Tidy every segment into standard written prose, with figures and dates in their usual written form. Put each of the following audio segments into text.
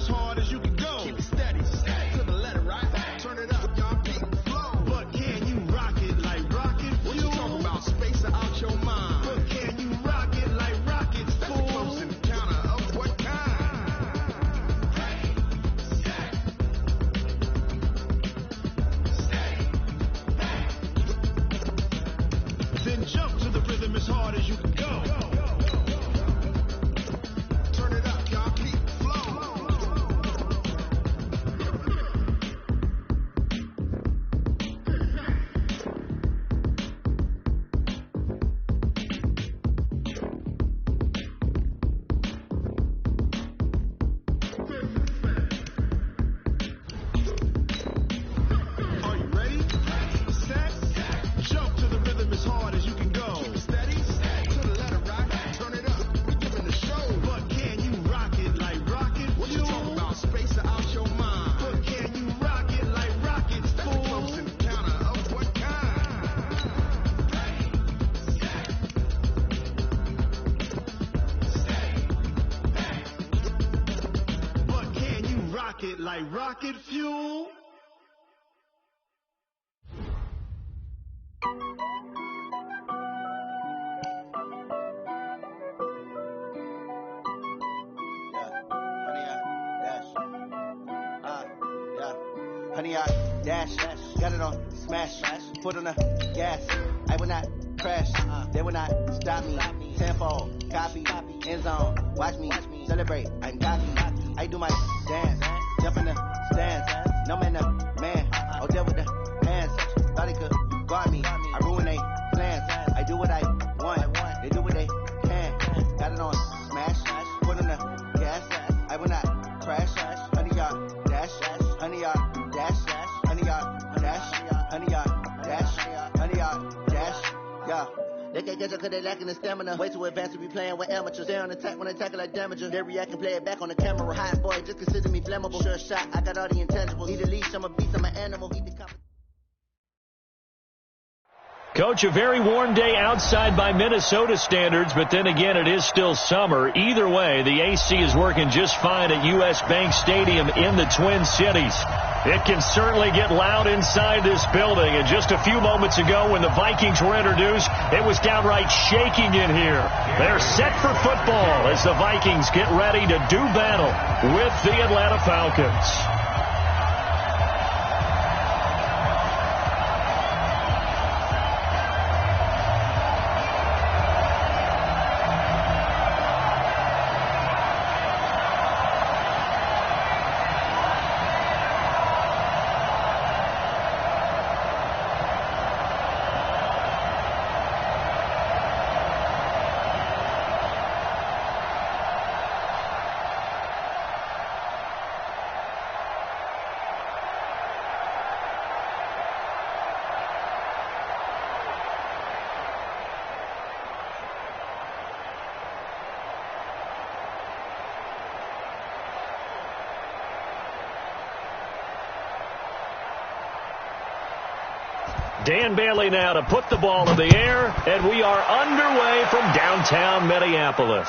as hard as you can go. Keep it steady, to the letter, right? Turn it up, y'all keep the flow. But can you rock it like rocket fuel? What you talking about? Space out your mind. But can you rock it like rockets, fool? That's a close encounter of what kind? Then jump to the rhythm as hard as you can go. Turn it up, y'all keep the flow. Are you ready? Set. Jump to the rhythm as hard as you can go. Keep it steady, to the letter, right? Turn it up, we giving the show. But can you rock it like rocket fuel? What you talking about? Space out your mind. But can you rock it like rockets, fool? That's a close encounter of what kind? But can you rock it like rocket fuel? Honey, I dash, got it on smash, put on the gas. I will not crash, they will not stop me. Tenfold, copy, end zone, watch me celebrate. I'm cocky, I do my dance, jump in the stands. No man, the man, oh there with the hands. Thought he could guard me, I ruin they plans. I do what I want, they do what they can. Got it on smash, put on the gas. I will not crash, honey, y'all dash, honey, y'all dash, honey, y'all dash, honey, y'all dash, honey, y'all dash, yeah. They can't catch up cause they lacking the stamina. Way too advanced to be playing with amateurs. They on attack when they tackle like damagers. They react and play it back on the camera. Hot boy, just consider me flammable. Sure shot, I got all the intangibles. Need a leash, I'm a beast, I'm an animal. Eat the Coach, a very warm day outside by Minnesota standards, but then again, it is still summer. Either way, the AC is working just fine at U.S. Bank Stadium in the Twin Cities. It can certainly get loud inside this building. And just a few moments ago when the Vikings were introduced, it was downright shaking in here. They're set for football as the Vikings get ready to do battle with the Atlanta Falcons. Dan Bailey now to put the ball in the air, and we are underway from downtown Minneapolis.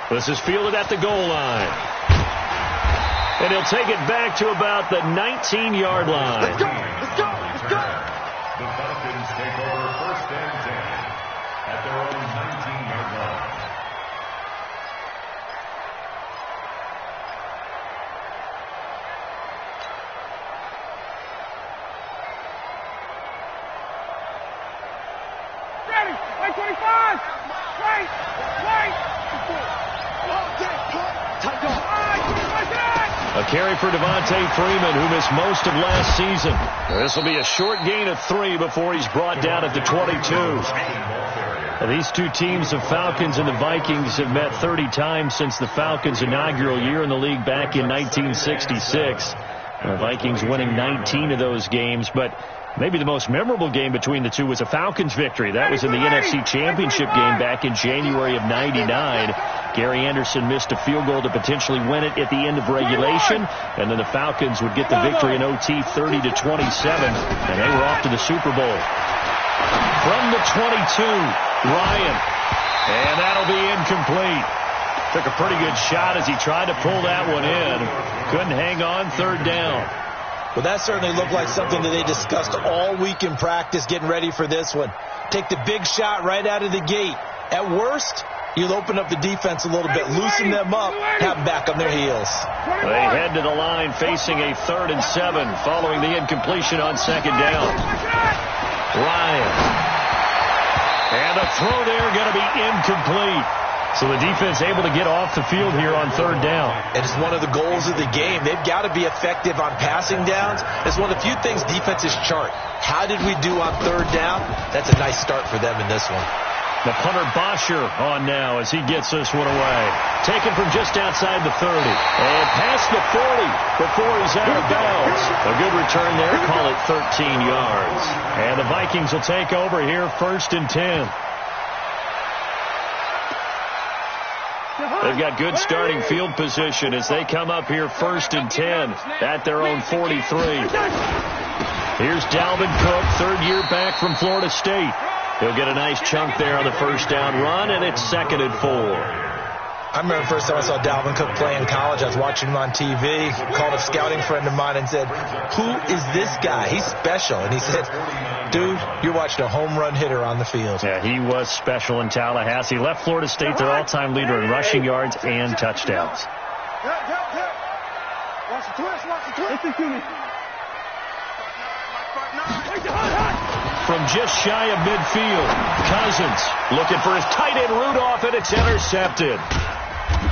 This is fielded at the goal line. And he'll take it back to about the 19-yard line. Let's go, let's go, let's go. The Falcons take over first and 10 at their own 19-yard line. Ready, 25, right. A carry for Devontae Freeman, who missed most of last season. This will be a short gain of 3 before he's brought down at the 22. These two teams, the Falcons and the Vikings, have met 30 times since the Falcons' inaugural year in the league back in 1966. The Vikings winning 19 of those games, but maybe the most memorable game between the two was a Falcons victory. That was in the NFC Championship game back in January of '99. Gary Anderson missed a field goal to potentially win it at the end of regulation, and then the Falcons would get the victory in OT 30-27, and they were off to the Super Bowl. From the 22, Ryan, and that'll be incomplete. Took a pretty good shot as he tried to pull that one in. Couldn't hang on, third down. Well, that certainly looked like something that they discussed all week in practice getting ready for this one. Take the big shot right out of the gate. At worst, you'll open up the defense a little bit, loosen them up, have them back on their heels. They head to the line facing a 3rd and 7 following the incompletion on 2nd down. Ryan. And the throw there going to be incomplete. So the defense able to get off the field here on 3rd down. And it's one of the goals of the game. They've got to be effective on passing downs. It's one of the few things defenses chart. How did we do on 3rd down? That's a nice start for them in this one. The punter Bosher on now as he gets this one away. Taken from just outside the 30. And past the 40 before he's out of bounds. A good return there. Call it 13 yards. And the Vikings will take over here 1st and 10. They've got good starting field position as they come up here 1st and 10 at their own 43. Here's Dalvin Cook, 3rd year back from Florida State. He'll get a nice chunk there on the 1st down run, and it's 2nd and 4. I remember the first time I saw Dalvin Cook play in college. I was watching him on TV. Called a scouting friend of mine and said, "Who is this guy? He's special." And he said, "Dude, you're watching a home run hitter on the field." Yeah, he was special in Tallahassee. Left Florida State their all-time leader in rushing yards and touchdowns. From just shy of midfield, Cousins looking for his tight end Rudolph, and it's intercepted.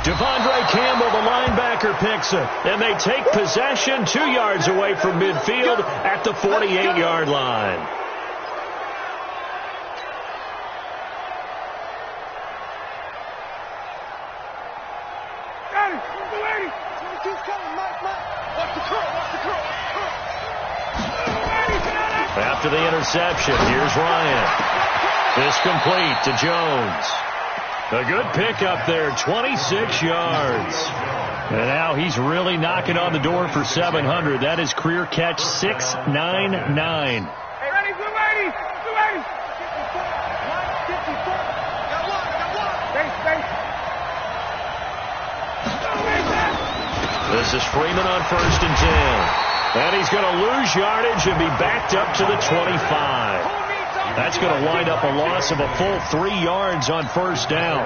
Devondre Campbell, the linebacker, picks it, and they take possession 2 yards away from midfield at the 48-yard line. After the interception, here's Ryan. This complete to Jones. A good pickup there, 26 yards. And now he's really knocking on the door for 700. That is career catch 699. Hey, ready, blue lady. This is Freeman on 1st and 10. And he's going to lose yardage and be backed up to the 25. That's going to wind up a loss of a full 3 yards on 1st down.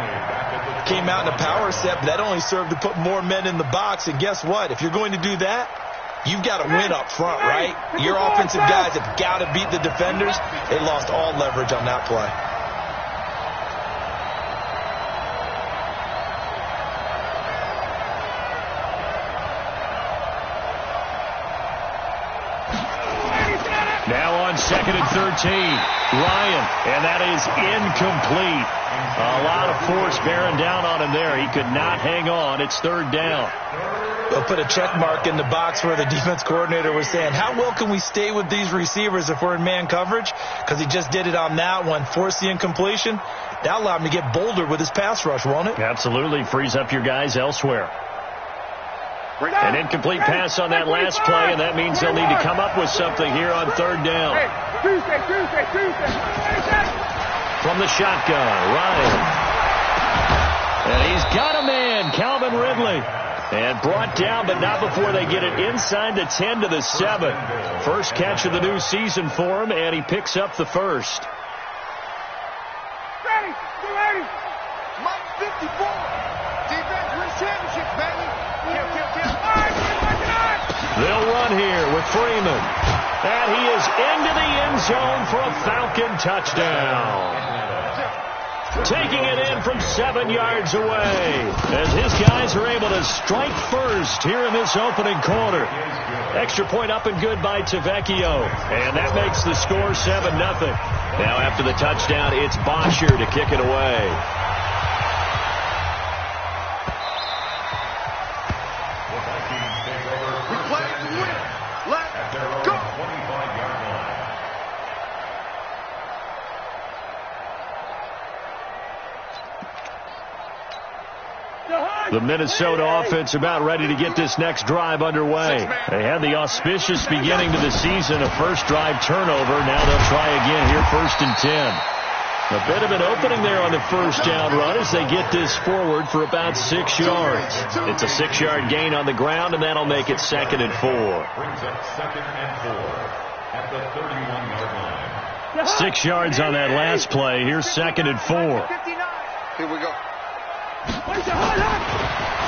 Came out in a power set, but that only served to put more men in the box. And guess what? If you're going to do that, you've got to win up front, right? Your offensive guys have got to beat the defenders. They lost all leverage on that play. Now on 2nd and 13, Ryan, and that is incomplete. A lot of force bearing down on him there. He could not hang on. It's 3rd down. They'll put a check mark in the box where the defense coordinator was saying, how well can we stay with these receivers if we're in man coverage? Because he just did it on that one, forced the incompletion. That'll allow him to get bolder with his pass rush, won't it? Absolutely. Frees up your guys elsewhere. An incomplete pass on that last play, and that means they'll need to come up with something here on 3rd down. Tuesday. From the shotgun, Ryan. And he's got a man, Calvin Ridley. And brought down, but not before they get it inside the 10 to the 7. First catch of the new season for him, and he picks up the 1st. Ready. Mike 54. Defense wins championships, baby. They'll run here with Freeman. And he is into the end zone for a Falcon touchdown. Taking it in from 7 yards away as his guys are able to strike first here in this opening quarter. Extra point up and good by Tavecchio. And that makes the score 7-0. Now after the touchdown, it's Bosher to kick it away. The Minnesota offense about ready to get this next drive underway. They had the auspicious beginning to the season, a first drive turnover. Now they'll try again here, 1st and 10. A bit of an opening there on the first down run as they get this forward for about 6 yards. It's a 6-yard gain on the ground, and that'll make it 2nd and 4. Brings up 2nd and 4 at the 31-yard line. 6 yards on that last play. Here's 2nd and 4. Here we go.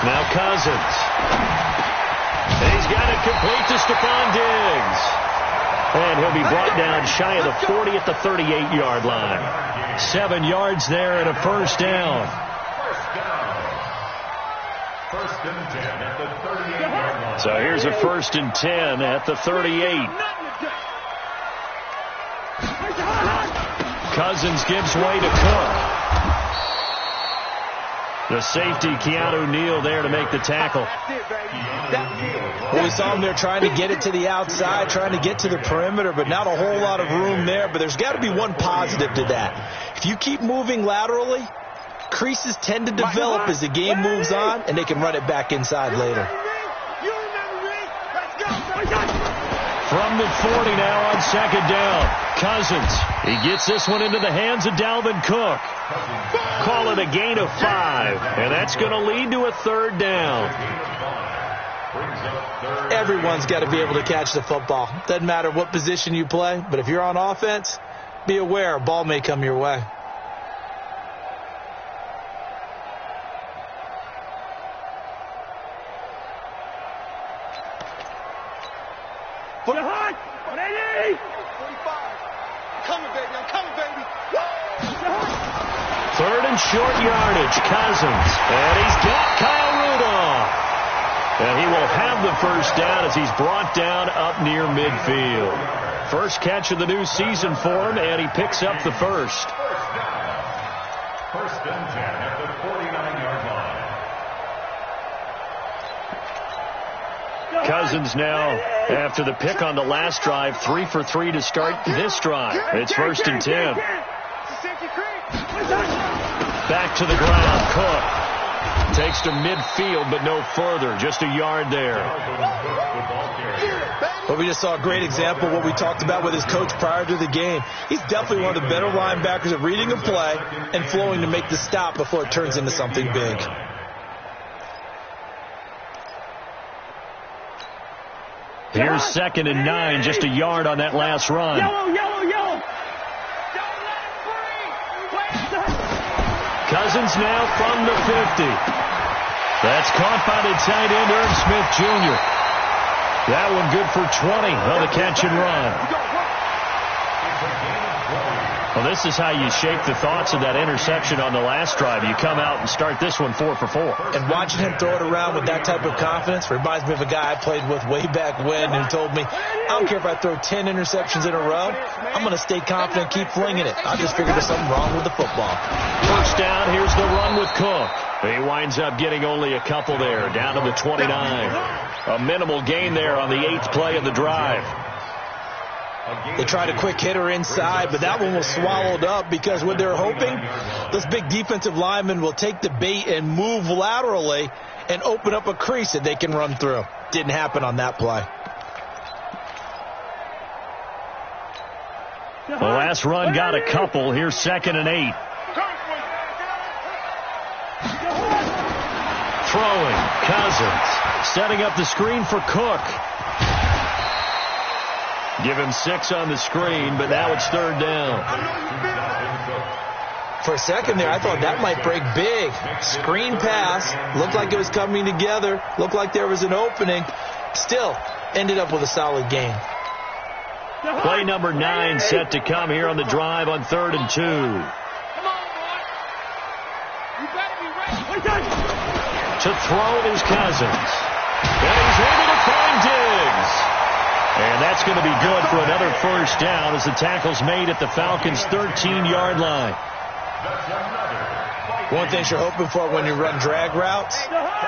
Now Cousins. He's got it complete to Stephon Diggs. And he'll be brought down shy of the 40 at the 38-yard line. 7 yards there and a first down. First and 10 at the 38-yard line. So here's a 1st and 10 at the 38. Cousins gives way to Cook. The safety, Keanu Neal, there to make the tackle. Well, we saw him there trying to get it to the outside, trying to get to the perimeter, but not a whole lot of room there. But there's got to be one positive to that. If you keep moving laterally, creases tend to develop as the game moves on, and they can run it back inside later. From the 40 now on 2nd down. Cousins. He gets this one into the hands of Dalvin Cook. Call it a gain of 5. And that's going to lead to a 3rd down. Everyone's got to be able to catch the football. Doesn't matter what position you play, but if you're on offense, be aware a ball may come your way. Put it hard. Ready? 45. Coming, baby. I'm coming, baby. 3rd and short yardage. Cousins. And he's got Kyle Rudolph. And he will have the first down as he's brought down up near midfield. First catch of the new season for him, and he picks up the first. First and 10 at the 49-yard line. Cousins now, after the pick on the last drive, 3 for 3 to start this drive. It's 1st and 10. Back to the ground, Cook. Takes to midfield, but no further. Just a yard there. But we just saw a great example of what we talked about with his coach prior to the game. He's definitely one of the better linebackers at reading a play and flowing to make the stop before it turns into something big. Here's 2nd and 9, just a yard on that last run. Yellow. Cousins now from the 50. That's caught by the tight end, Irv Smith Jr. That one good for 20 on the catch and run. Well, this is how you shape the thoughts of that interception on the last drive. You come out and start this one 4 for 4. And watching him throw it around with that type of confidence reminds me of a guy I played with way back when who told me, I don't care if I throw 10 interceptions in a row, I'm going to stay confident, keep flinging it. I just figured there's something wrong with the football. First down, here's the run with Cook. He winds up getting only a couple there, down to the 29. A minimal gain there on the 8th play of the drive. They tried a quick hitter inside, but that one was swallowed up because what they're hoping, those big defensive linemen will take the bait and move laterally and open up a crease that they can run through. Didn't happen on that play. The last run got a couple. Here's 2nd and 8. Throwing, Cousins. Setting up the screen for Cook. Give him 6 on the screen, but now it's 3rd down. For a second there, I thought that might break big. Screen pass. Looked like it was coming together. Looked like there was an opening. Still, ended up with a solid gain. Play number 9 set to come here on the drive on 3rd and 2. Come on, boy. You better be ready. To throw is Cousins. And he's able to find Diggs. And that's going to be good for another first down as the tackle's made at the Falcons' 13-yard line. One thing you're hoping for when you run drag routes,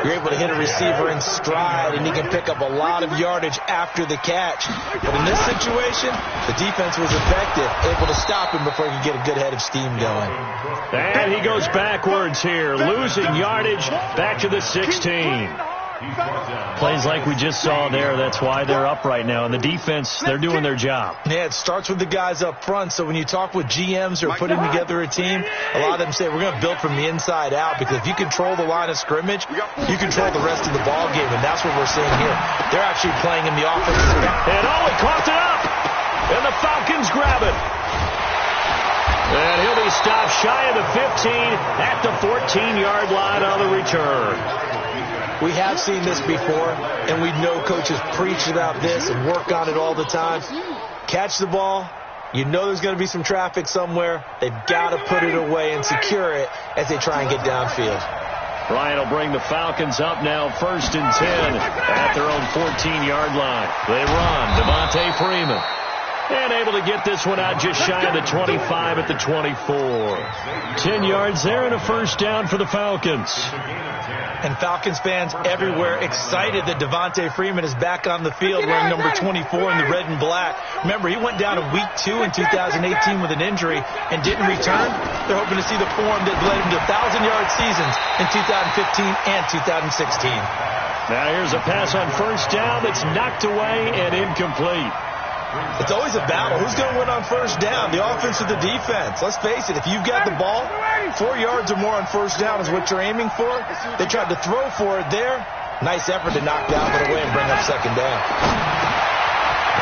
you're able to hit a receiver in stride, and he can pick up a lot of yardage after the catch. But in this situation, the defense was effective, able to stop him before he could get a good head of steam going. And he goes backwards here, losing yardage back to the 16. Plays like we just saw there, that's why they're up right now. And the defense, they're doing their job. Yeah, it starts with the guys up front. So when you talk with GMs who are putting together a team, a lot of them say we're going to build from the inside out, because if you control the line of scrimmage, you control the rest of the ball game, and that's what we're seeing here. They're actually playing in the offensive back. And he coughed it up, and the Falcons grab it. And he'll be stopped shy of the 15 at the 14-yard line on the return. We have seen this before, and we know coaches preach about this and work on it all the time. Catch the ball. You know there's going to be some traffic somewhere. They've got to put it away and secure it as they try and get downfield. Ryan will bring the Falcons up now, 1st and 10 at their own 14-yard line. They run. Devontae Freeman. And able to get this one out just shy of the 25 at the 24. 10 yards there and a first down for the Falcons. And Falcons fans everywhere excited that Devontae Freeman is back on the field wearing number 24 in the red and black. Remember, he went down in week 2 in 2018 with an injury and didn't return. They're hoping to see the form that led him to 1,000-yard seasons in 2015 and 2016. Now here's a pass on first down that's knocked away and incomplete. It's always a battle. Who's going to win on first down, the offense or the defense? Let's face it, if you've got the ball, 4 yards or more on first down is what you're aiming for. They tried to throw for it there. Nice effort to knock that one away and bring up second down.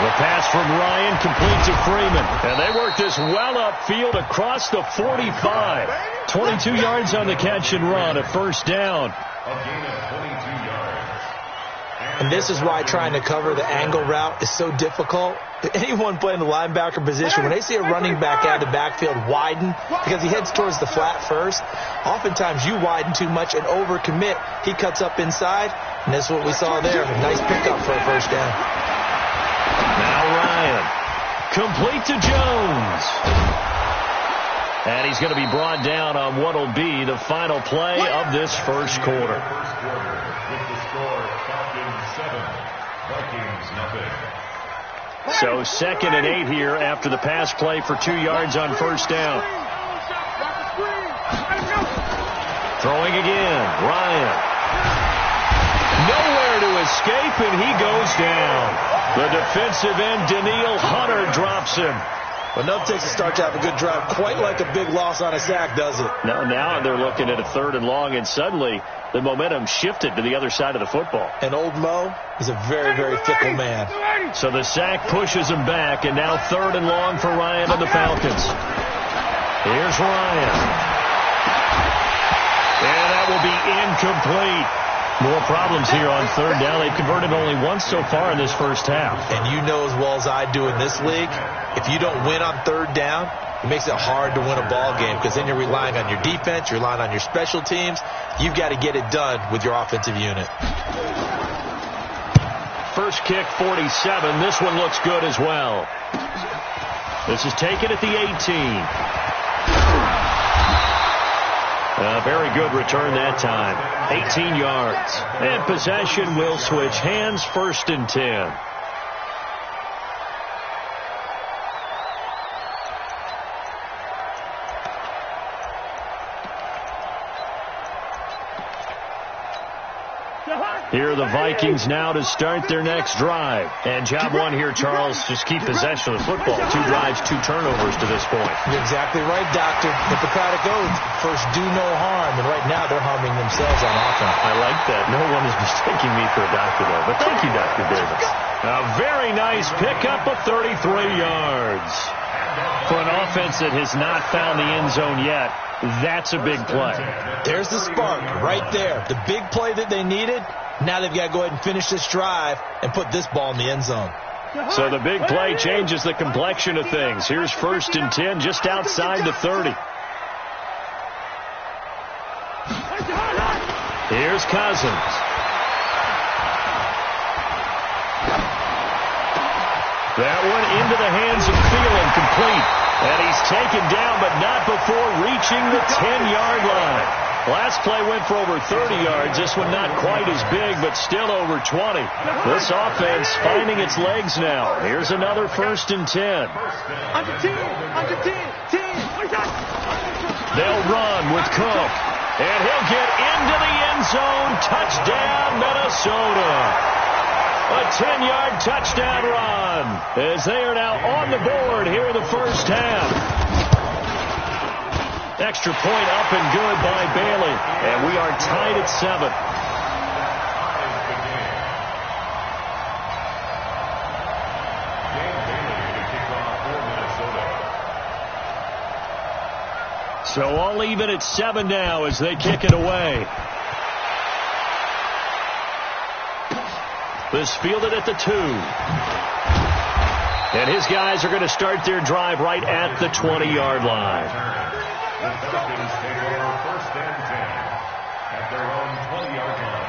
The pass from Ryan complete to Freeman. And they work this well upfield across the 45. 22 yards on the catch and run, a first down. A gain of 22 yards. And this is why trying to cover the angle route is so difficult. Anyone playing the linebacker position, when they see a running back out of the backfield widen because he heads towards the flat first, oftentimes you widen too much and overcommit. He cuts up inside, and that's what we saw there. A nice pickup for a first down. Now Ryan, complete to Jones. And he's going to be brought down on what will be the final play of this first quarter. First quarter with the score Falcons 7, Vikings nothing. So 2nd and 8 here after the pass play for 2 yards on first down. Throwing again, Ryan. Nowhere to escape, and he goes down. The defensive end, Danielle Hunter, drops him. Well, enough takes to start to have a good drive, quite like a big loss on a sack, does it? Now they're looking at a 3rd and long, and suddenly the momentum shifted to the other side of the football. And old Mo is a very, very fickle man. So the sack pushes him back, and now 3rd and long for Ryan and the Falcons. Here's Ryan. And that will be incomplete. More problems here on 3rd down. They've converted only once so far in this first half. And you know as well as I do in this league, if you don't win on 3rd down, it makes it hard to win a ball game because then you're relying on your defense, you're relying on your special teams. You've got to get it done with your offensive unit. First kick, 47. This one looks good as well. This is taken at the 18. A very good return that time. 18 yards. And possession will switch hands, 1st and 10. Here are the Vikings now to start their next drive. And job one here, Charles, just keep possession of the football. 2 drives, 2 turnovers to this point. You're exactly right, Doctor. Hippocratic oath. First, do no harm. And right now, they're harming themselves on offense. I like that. No one is mistaking me for a doctor, though. But thank you, Dr. Davis. A very nice pickup of 33 yards. For an offense that has not found the end zone yet, that's a big play. There's the spark right there. The big play that they needed. Now they've got to go ahead and finish this drive and put this ball in the end zone. So the big play changes the complexion of things. Here's 1st and 10 just outside the 30. Here's Cousins. That one into the hands of Thielen, complete. And he's taken down, but not before reaching the 10-yard line. Last play went for over 30 yards. This one not quite as big, but still over 20. This offense finding its legs now. Here's another 1st and 10. Under 10. They'll run with Cook. And he'll get into the end zone. Touchdown, Minnesota. A 10-yard touchdown run as they are now on the board here in the first half. Extra point up and good by Bailey. And we are tied at 7. So all even at 7 now as they kick it away. This fielded at the 2. And his guys are going to start their drive right at the 20-yard line. The Falcons take over first and 10 at their own 20-yard line.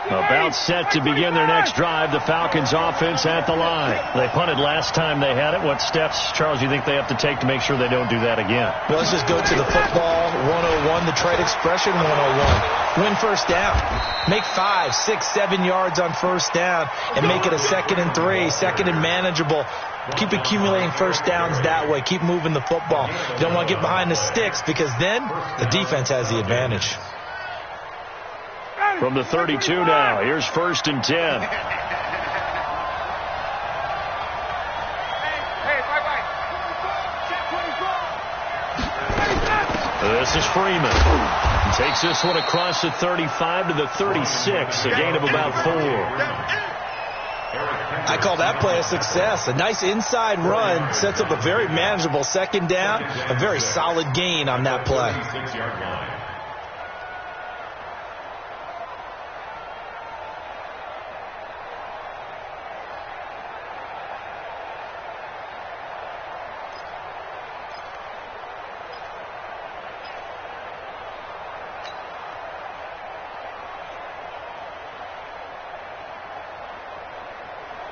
About set to begin their next drive, the Falcons offense at the line. They punted last time they had it. What steps, Charles, do you think they have to take to make sure they don't do that again? Well, let's just go to the football 101, the trade expression 101. Win first down. Make 5, 6, 7 yards on first down and make it a 2nd and 3, 2nd and manageable. Keep accumulating first downs that way. Keep moving the football. You don't want to get behind the sticks because then the defense has the advantage. From the 32 now, here's 1st and 10. This is Freeman. He takes this one across the 35 to the 36, a gain of about 4. I call that play a success. A nice inside run sets up a very manageable 2nd down, a very solid gain on that play. 6-yard line.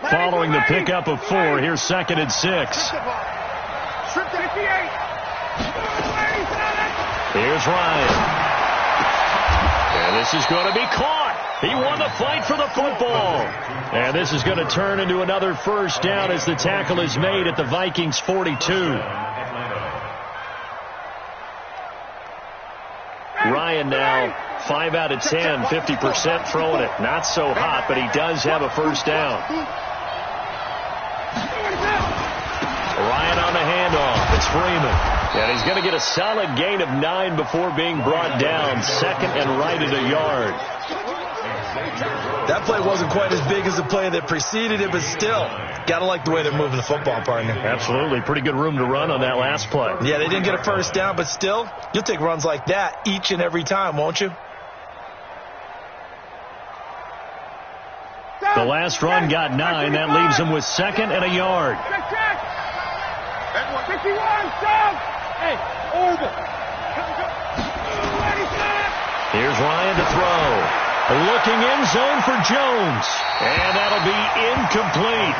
Following the pickup of 4, here's 2nd and 6. Here's Ryan. And this is going to be caught. He won the fight for the football. And this is going to turn into another first down as the tackle is made at the Vikings 42. Ryan now 5 out of 10, 50% throwing it. Not so hot, but he does have a first down. Ryan on the handoff. It's Freeman. And he's going to get a solid gain of 9 before being brought down. 2nd and right at a yard. That play wasn't quite as big as the play that preceded it, but still, got to like the way they're moving the football, partner. Absolutely. Pretty good room to run on that last play. Yeah, they didn't get a first down, but still, you'll take runs like that each and every time, won't you? The last run got 9. That leaves him with 2nd and a yard. Here's Ryan to throw. Looking in zone for Jones. And that'll be incomplete.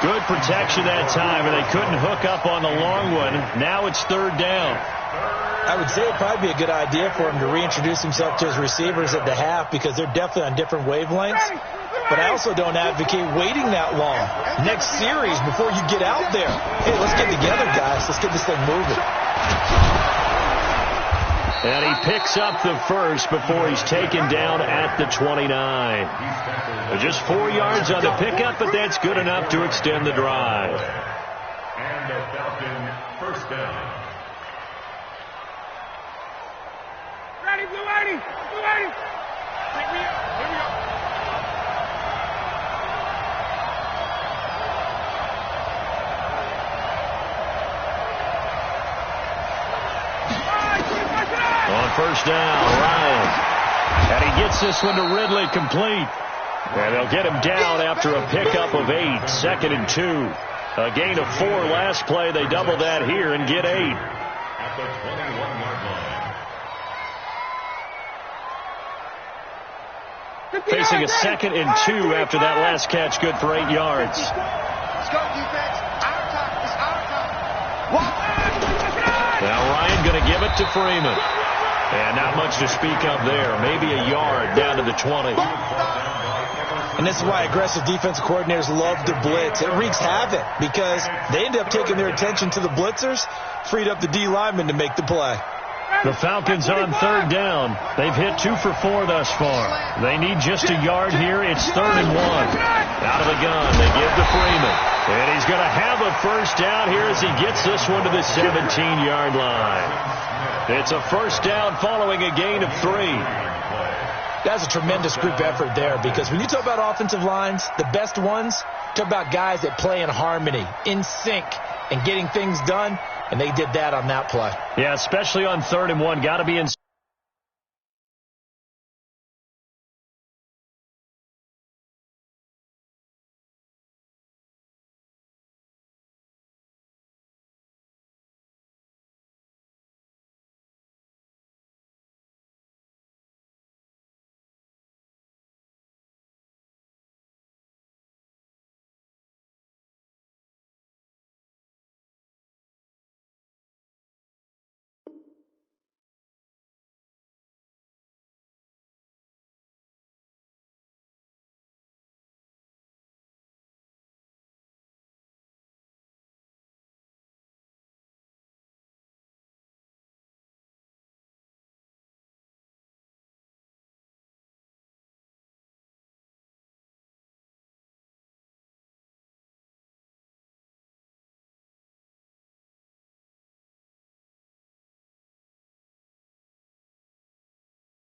Good protection that time, and they couldn't hook up on the long one. Now it's 3rd down. I would say it'd probably be a good idea for him to reintroduce himself to his receivers at the half because they're definitely on different wavelengths. But I also don't advocate waiting that long. Next series before you get out there. Hey, let's get together, guys. Let's get this thing moving. And he picks up the first before he's taken down at the 29. Just 4 yards on the pickup, but that's good enough to extend the drive. And the Falcon first down. Ready, Blue 80! Blue 80! Pick me up! Here we go! On first down, Ryan. And he gets this one to Ridley complete. And they'll get him down after a pickup of 8. 2nd and 2. A gain of 4 last play. They double that here and get 8. At the 21-yard line. Facing a 2nd and 2 after that last catch. Good for 8 yards. Let's go, defense. Our time. It's our time. Now Ryan going to give it to Freeman. And not much to speak of there. Maybe a yard down to the 20. And this is why aggressive defensive coordinators love to blitz. It wreaks havoc because they end up taking their attention to the blitzers, freed up the D lineman to make the play. The Falcons on third down. They've hit 2 for 4 thus far. They need just a yard here. It's 3rd and 1. Out of the gun, they give to Freeman. And he's going to have a first down here as he gets this one to the 17-yard line. It's a first down following a gain of 3. That's a tremendous group effort there because when you talk about offensive lines, the best ones, talk about guys that play in harmony, in sync, and getting things done, and they did that on that play. Yeah, especially on 3rd and 1. Got to be in.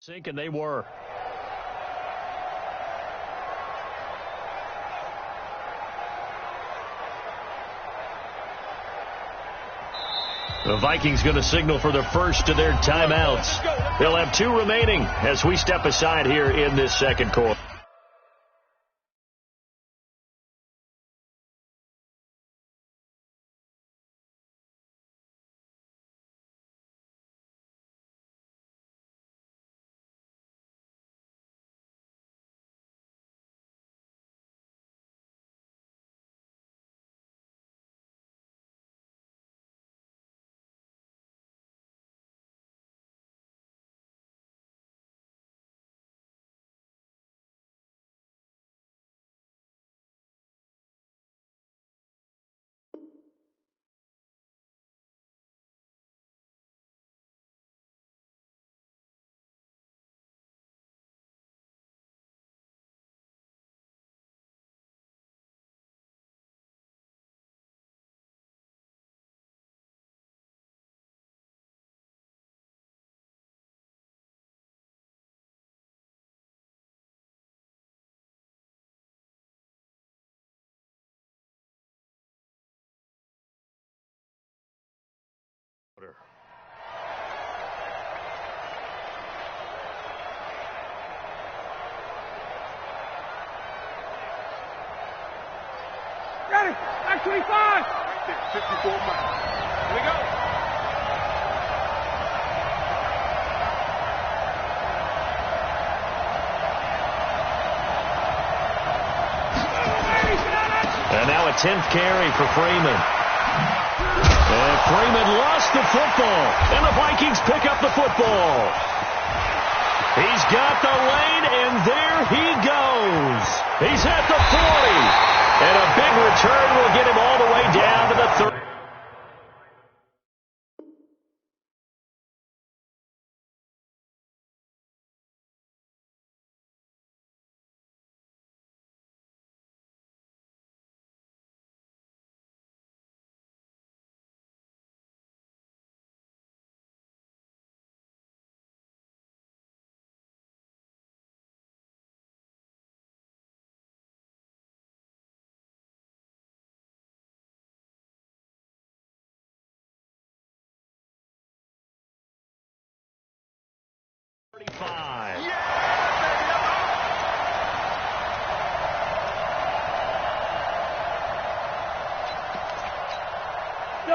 Sink, and they were. The Vikings going to signal for the first of their timeouts. They'll have 2 remaining as we step aside here in this second quarter. Ready, back 25. 54 miles. Here we go. And now a 10th carry for Freeman. And Freeman lost the football. And the Vikings pick up the football. He's got the lane, and there he goes. He's at the 40. And a big return will get him all the way down to the 30.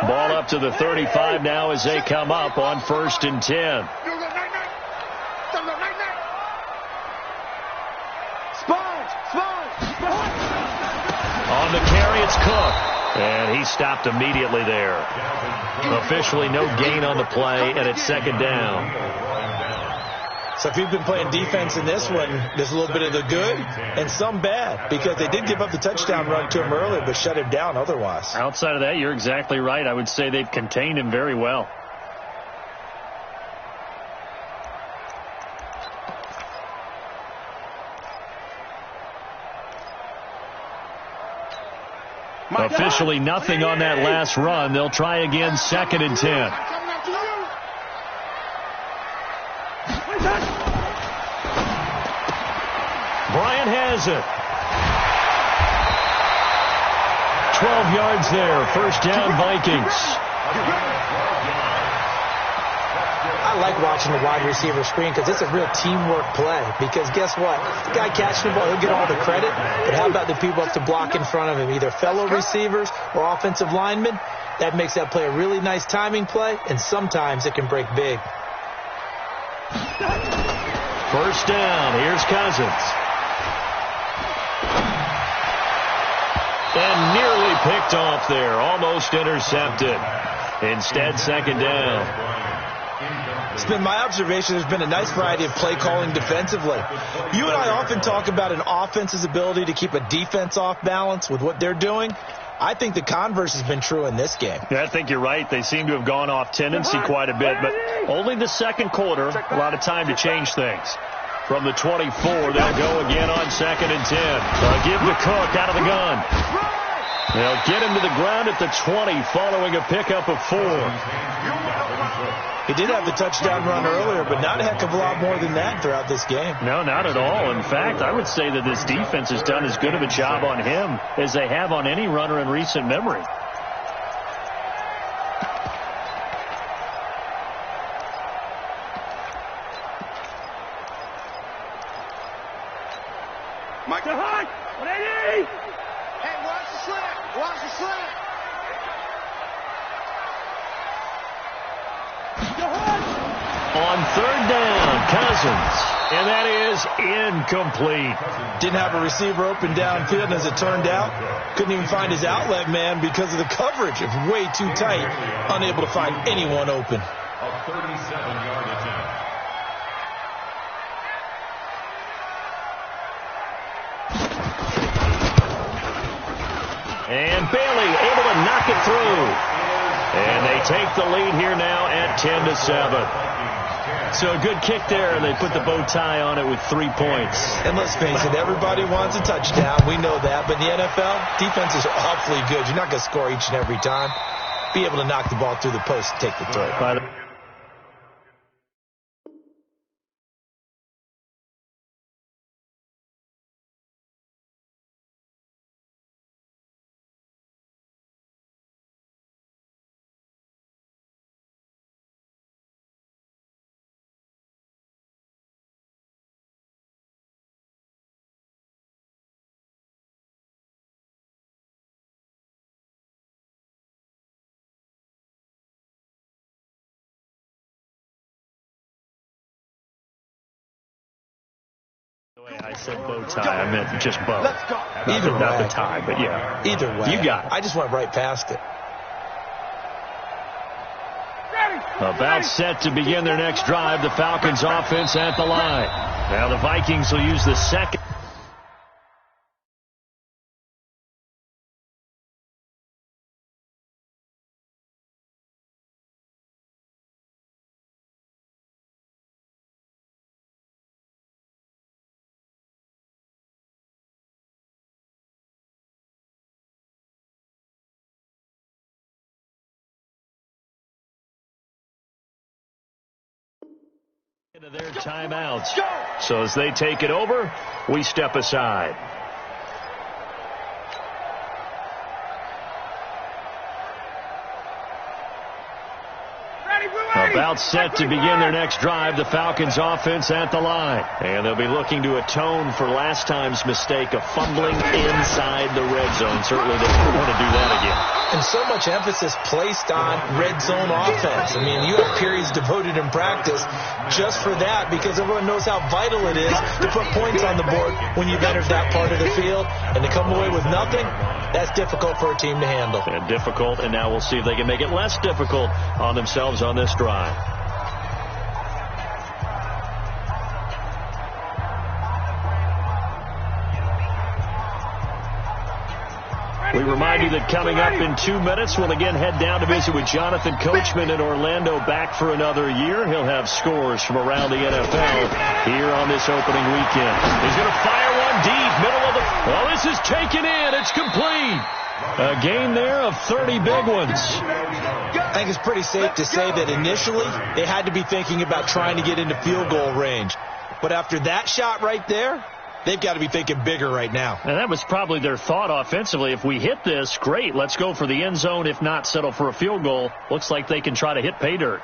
Ball up to the 35 now as they come up on 1st and 10. On the carry, it's Cook. And he stopped immediately there. Officially no gain on the play, and it's 2nd down. So if you've been playing defense in this one, there's a little bit of the good and some bad, because they did give up the touchdown run to him earlier but shut him down otherwise. Outside of that, you're exactly right. I would say they've contained him very well. Officially nothing on that last run. They'll try again, 2nd and 10. Bryant has it. 12 yards there. First down, Vikings. I like watching the wide receiver screen because it's a real teamwork play. Because guess what? The guy catching the ball, he'll get all the credit. But how about the people up to block in front of him, either fellow receivers or offensive linemen? That makes that play a really nice timing play, and sometimes it can break big. First down. Here's Cousins. And nearly picked off there. Almost intercepted. Instead, 2nd down. It's been my observation there's been a nice variety of play calling defensively. You and I often talk about an offense's ability to keep a defense off balance with what they're doing. I think the converse has been true in this game. Yeah, I think you're right. They seem to have gone off tendency quite a bit, but only the second quarter, a lot of time to change things. From the 24, they'll go again on 2nd and 10. They'll give to Cook out of the gun. They'll get him to the ground at the 20 following a pickup of 4. He did have the touchdown run earlier, but not a heck of a lot more than that throughout this game. No, not at all. In fact, I would say that this defense has done as good of a job on him as they have on any runner in recent memory. Mike the Hunt! 180! Hey, watch the slant! Watch the slant! On 3rd down, Cousins. And that is incomplete. Didn't have a receiver open downfield, and as it turned out, couldn't even find his outlet man because of the coverage. It was way too tight, unable to find anyone open. A 37-yard attempt. And Bailey able to knock it through. And they take the lead here now at 10-7. So a good kick there, and they put the bow tie on it with 3 points. And let's face it, everybody wants a touchdown. We know that. But in the NFL, defenses are awfully good. You're not going to score each and every time. Be able to knock the ball through the post and take the throw. I said bow tie. I meant just bow. Let's go. Not the tie, but yeah. Either way. You got it. I just went right past it. About set to begin their next drive. The Falcons offense at the line. Now the Vikings will use the second. Into their timeouts. So as they take it over, we step aside. About set to begin their next drive, the Falcons offense at the line. And they'll be looking to atone for last time's mistake of fumbling inside the red zone. Certainly they don't want to do that again. And so much emphasis placed on red zone offense. I mean, you have periods devoted in practice just for that, because everyone knows how vital it is to put points on the board when you've entered that part of the field. And to come away with nothing, that's difficult for a team to handle. And difficult, and now we'll see if they can make it less difficult on themselves on this drive. remind you that coming up in 2 minutes, we'll again head down to visit with Jonathan Coachman in Orlando, back for another year. He'll have scores from around the NFL here on this opening weekend. He's going to fire one deep, middle of the... Well, this is taken in. It's complete. A gain there of 30 big ones. I think it's pretty safe to say that initially they had to be thinking about trying to get into field goal range. But after that shot right there, they've got to be thinking bigger right now. And that was probably their thought offensively. If we hit this, great, let's go for the end zone. If not, settle for a field goal. Looks like they can try to hit pay dirt.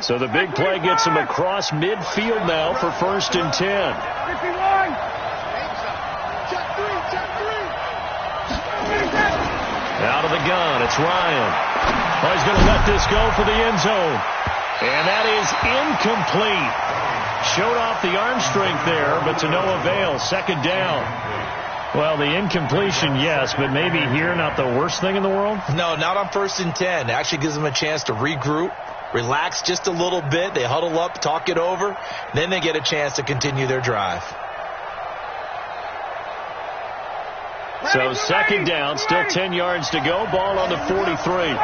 So the big play gets him across midfield now for 1st and 10. Out of the gun, it's Ryan. Oh, he's going to let this go for the end zone. And that is incomplete. Showed off the arm strength there, but to no avail. 2nd down. Well, the incompletion, yes, but maybe here not the worst thing in the world? No, not on 1st and 10. It actually gives them a chance to regroup, relax just a little bit. They huddle up, talk it over. Then they get a chance to continue their drive. So 2nd down, still 10 yards to go. Ball on the 43.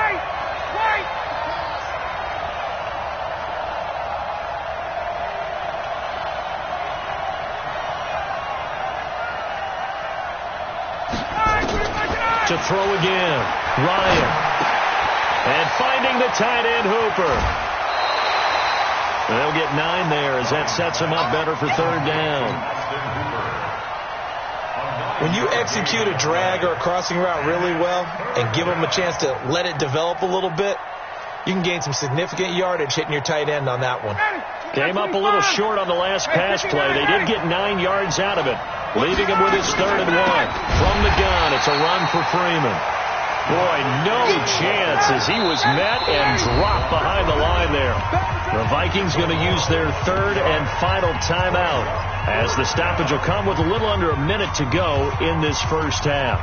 To throw again, Ryan. And finding the tight end, Hooper. They'll get 9 there as that sets them up better for 3rd down. When you execute a drag or a crossing route really well and give them a chance to let it develop a little bit, you can gain some significant yardage hitting your tight end on that one. Came up a little short on the last pass play. They did get 9 yards out of it, leaving him with his 3rd and 1. From the gun, it's a run for Freeman. Boy, no chance as he was met and dropped behind the line there. The Vikings going to use their 3rd and final timeout, as the stoppage will come with a little under a minute to go in this first half.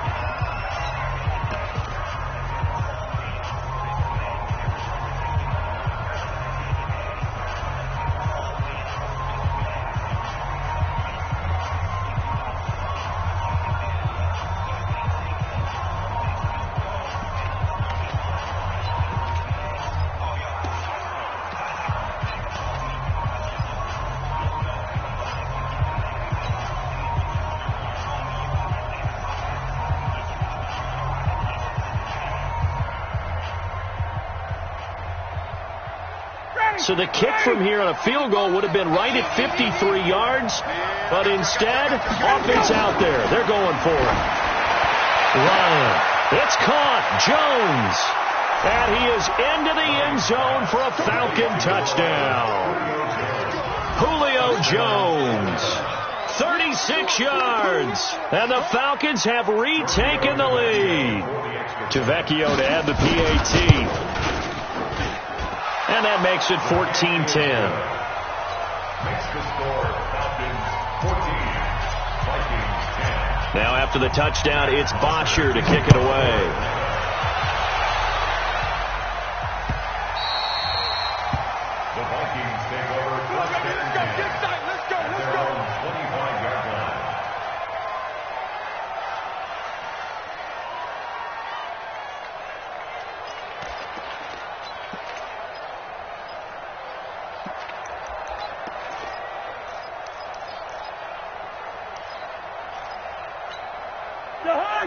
So the kick from here on a field goal would have been right at 53 yards, but instead, offense out there. They're going for it. Ryan, it's caught. Jones, and he is into the end zone for a Falcon touchdown. Julio Jones, 36 yards, and the Falcons have retaken the lead. Tavecchio to add the PAT. And that makes it 14-10. Makes the score Falcons 14, Vikings 10. Now after the touchdown, it's Bosher to kick it away. The Vikings take over 1st and 10 at their own 25-yard line.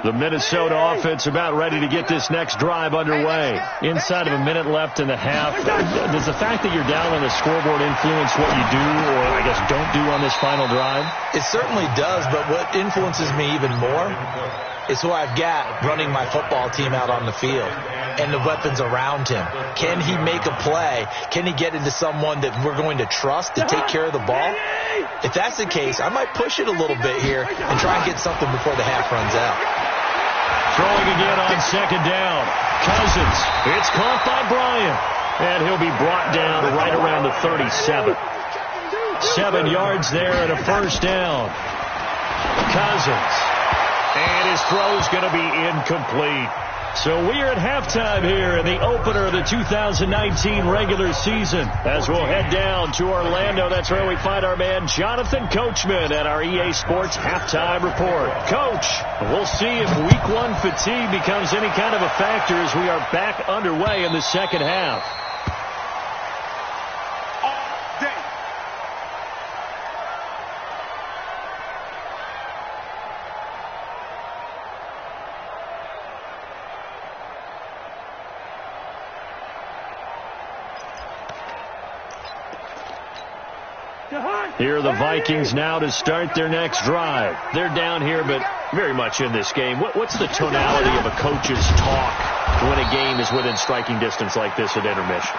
The Minnesota offense about ready to get this next drive underway. Inside of a minute left in the half. Does the fact that you're down on the scoreboard influence what you do, or I guess don't do on this final drive? It certainly does, but what influences me even more is who I've got running my football team out on the field and the weapons around him. Can he make a play? Can he get into someone that we're going to trust to take care of the ball? If that's the case, I might push it a little bit here and try and get something before the half runs out. Throwing again on 2nd down. Cousins. It's caught by Bryant. And he'll be brought down right around the 37. 7 yards there and a 1st down. Cousins. And his throw's going to be incomplete. So we are at halftime here in the opener of the 2019 regular season. As we'll head down to Orlando, that's where we find our man Jonathan Coachman at our EA Sports Halftime Report. Coach, we'll see if Week 1 fatigue becomes any kind of a factor as we are back underway in the second half. Here are the Vikings now to start their next drive. They're down here, but very much in this game. What's the tonality of a coach's talk when a game is within striking distance like this at intermission?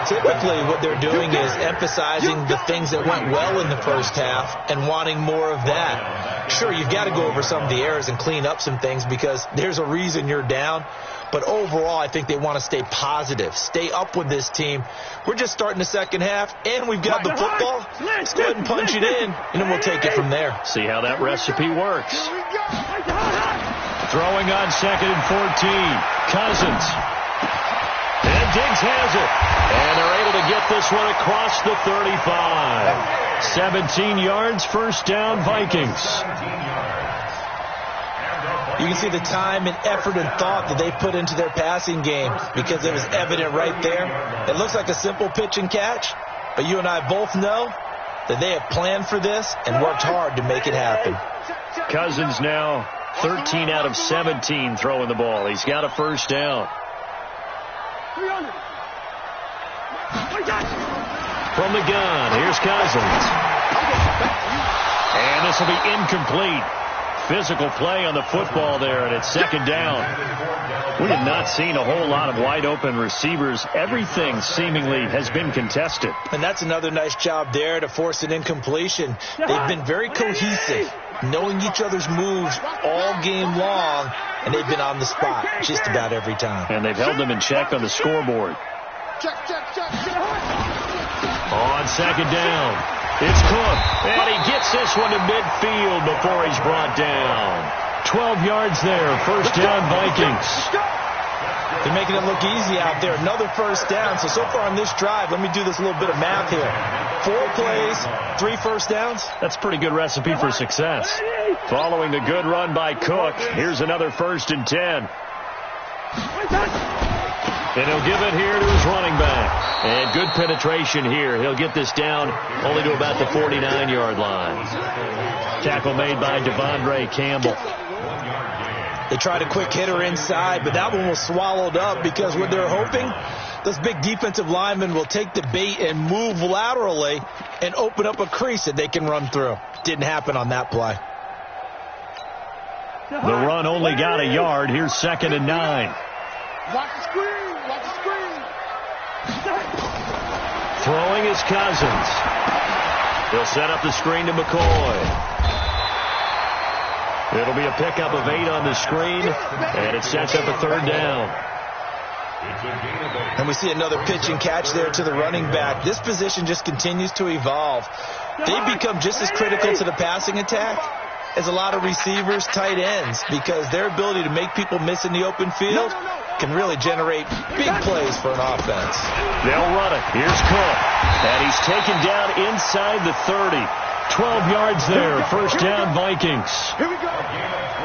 Typically, what they're doing is emphasizing the things that went well in the first half and wanting more of that. Sure, you've got to go over some of the errors and clean up some things because there's a reason you're down. But overall, I think they want to stay positive, stay up with this team. We're just starting the second half, and we've got the football. Let's go ahead and punch it in, and then we'll take it from there. See how that recipe works. Throwing on 2nd and 14. Cousins. And Diggs has it. And they're able to get this one across the 35. 17 yards, first down, Vikings. You can see the time and effort and thought that they put into their passing game because it was evident right there. It looks like a simple pitch and catch, but you and I both know that they have planned for this and worked hard to make it happen. Cousins now 13 out of 17 throwing the ball. He's got a first down. From the gun, here's Cousins. And this will be incomplete. Physical play on the football there, and it's second down. We have not seen a whole lot of wide-open receivers. Everything seemingly has been contested. And that's another nice job there to force an incompletion. They've been very cohesive, knowing each other's moves all game long, and they've been on the spot just about every time. And they've held them in check on the scoreboard. On second down. It's Cook, and he gets this one to midfield before he's brought down. 12 yards there, first down Vikings. They're making it look easy out there. Another first down. So far on this drive, let me do this little bit of math here. 4 plays, 3 first downs. That's a pretty good recipe for success. Following the good run by Cook, here's another 1st and 10. And he'll give it here to his running back. And good penetration here. He'll get this down only to about the 49-yard line. Tackle made by Devondre Campbell. They tried a quick hitter inside, but that one was swallowed up because what they're hoping, those big defensive linemen will take the bait and move laterally and open up a crease that they can run through. Didn't happen on that play. The run only got a yard. Here's 2nd and 9. Watch the screen. Watch the screen. Throwing is Cousins. He'll set up the screen to McCoy. It'll be a pickup of 8 on the screen, and it sets up a 3rd down. And we see another pitch and catch there to the running back. This position just continues to evolve. They become just as critical to the passing attack as a lot of receivers, tight ends, because their ability to make people miss in the open field can really generate big plays for an offense. They'll run it. Here's Cook. And he's taken down inside the 30. 12 yards there. First down, Vikings. Here we go.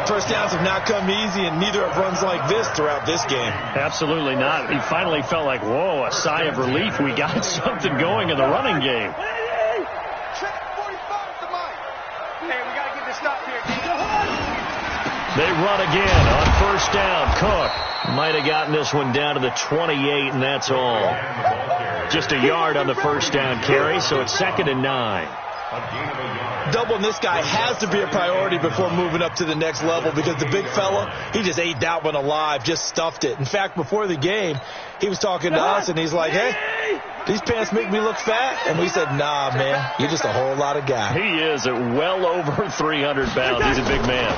First downs have not come easy, and neither have runs like this throughout this game. Absolutely not. He finally felt like, whoa, a sigh of relief. We got something going in the running game. Check 45 to Mike. Hey, we got to get this stop here, D. They run again on first down. Cook might have gotten this one down to the 28, and that's all. Just a yard on the first down carry, so it's 2nd and 9. Doubling this guy has to be a priority before moving up to the next level because the big fella, he just ate that one alive, just stuffed it. In fact, before the game, he was talking to us, and he's like, hey, these pants make me look fat. And we said, nah, man, you're just a whole lot of guy. He is at well over 300 pounds. He's a big man.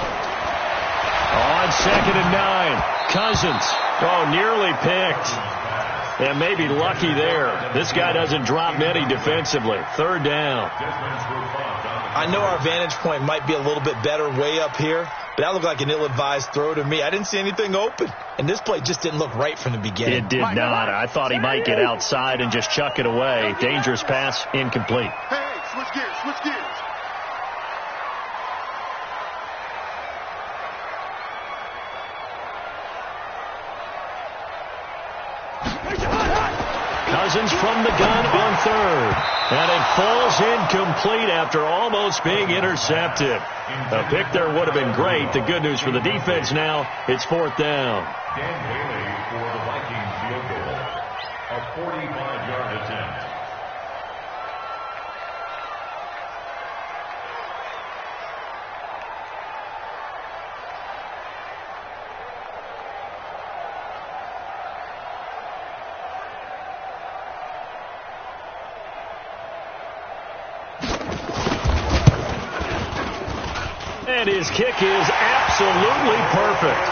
On 2nd and 9, Cousins. Oh, nearly picked. And maybe lucky there. This guy doesn't drop many defensively. Third down. I know our vantage point might be a little bit better way up here, but that looked like an ill-advised throw to me. I didn't see anything open, and this play just didn't look right from the beginning. It did not. I thought he might get outside and just chuck it away. Dangerous pass, incomplete. Hey, switch gears, switch gears. Cousins from the gun on third. And it falls incomplete after almost being intercepted. A pick there would have been great. The good news for the defense now, it's fourth down. Dan Bailey for the Vikings field goal. A 45-yard attempt. And his kick is absolutely perfect.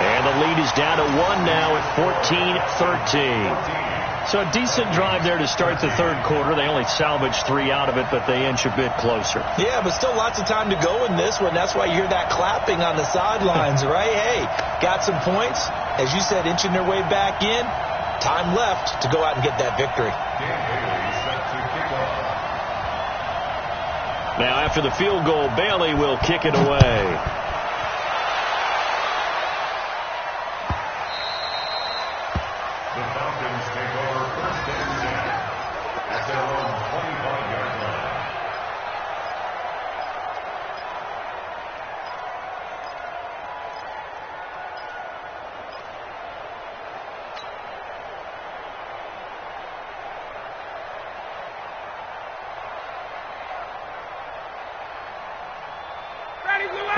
And the lead is down to 1 now at 14-13. So a decent drive there to start the third quarter. They only salvaged 3 out of it, but they inch a bit closer. Yeah, but still lots of time to go in this one. That's why you hear that clapping on the sidelines, right? Hey, got some points. As you said, inching their way back in. Time left to go out and get that victory. Dan Bailey set to kick off. Now, after the field goal, Bailey will kick it away. The Falcons take over first and 10 at their own 25-yard line.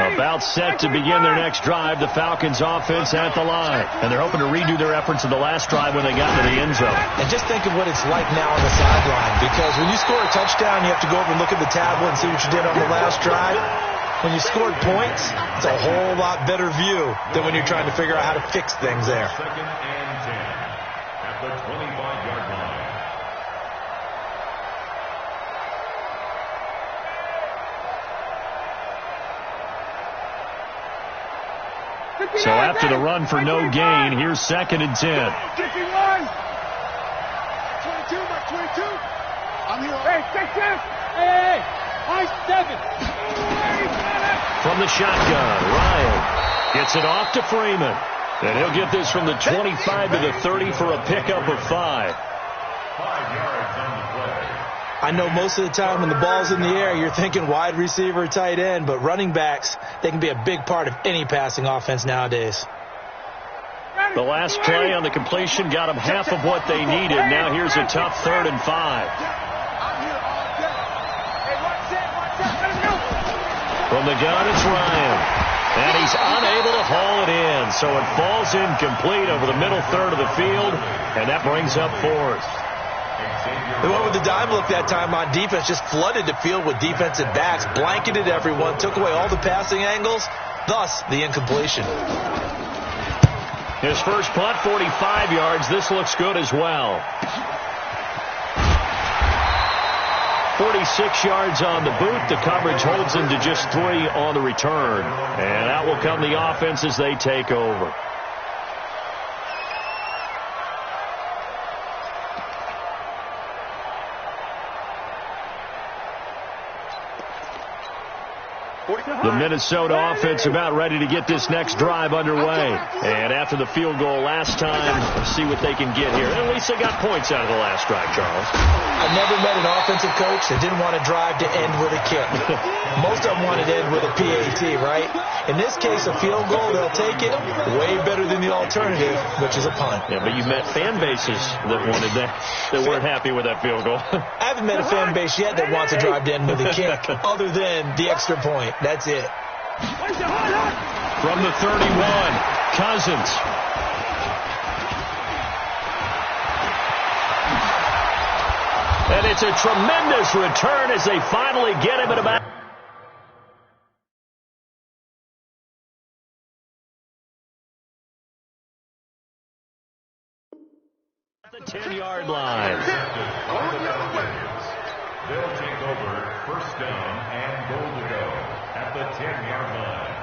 About set to begin their next drive, the Falcons offense at the line. And they're hoping to redo their efforts in the last drive when they got to the end zone. And just think of what it's like now on the sideline, because when you score a touchdown, you have to go over and look at the tablet and see what you did on the last drive. When you scored points, it's a whole lot better view than when you're trying to figure out how to fix things there. Second and 10 at the 25-yard line. So after the run for no gain, here's second and 10. 22, by 22. I'm here. Hey, take this. Hey, high 7. From the shotgun, Ryan gets it off to Freeman. And he'll get this from the 25 to the 30 for a pickup of 5. 5 yards on the play. I know most of the time when the ball's in the air, you're thinking wide receiver, tight end, but running backs, they can be a big part of any passing offense nowadays. The last play on the completion got them half of what they needed. Now here's a tough 3rd and 5. From the gun, it's Ryan. And he's unable to haul it in. So it falls incomplete over the middle third of the field. And that brings up 4th. They went with the dime look that time on defense, just flooded the field with defensive backs, blanketed everyone, took away all the passing angles, thus the incompletion. His first punt, 45 yards. This looks good as well. 46 yards on the boot. The coverage holds him to just 3 on the return. And out will come the offense as they take over. The Minnesota offense about ready to get this next drive underway. And after the field goal last time, let's see what they can get here. At least they got points out of the last drive, Charles. I never met an offensive coach that didn't want to drive to end with a kick. Most of them wanted to end with a PAT, right? In this case, a field goal, they'll take it way better than the alternative, which is a punt. Yeah, but you met fan bases that wanted that weren't happy with that field goal. I haven't met a fan base yet that wants to drive to end with a kick other than the extra point. That's it. From the 31, Cousins. And it's a tremendous return as they finally get him at about the 10-yard line. They'll take over first down and goal to go at the 10-yard line.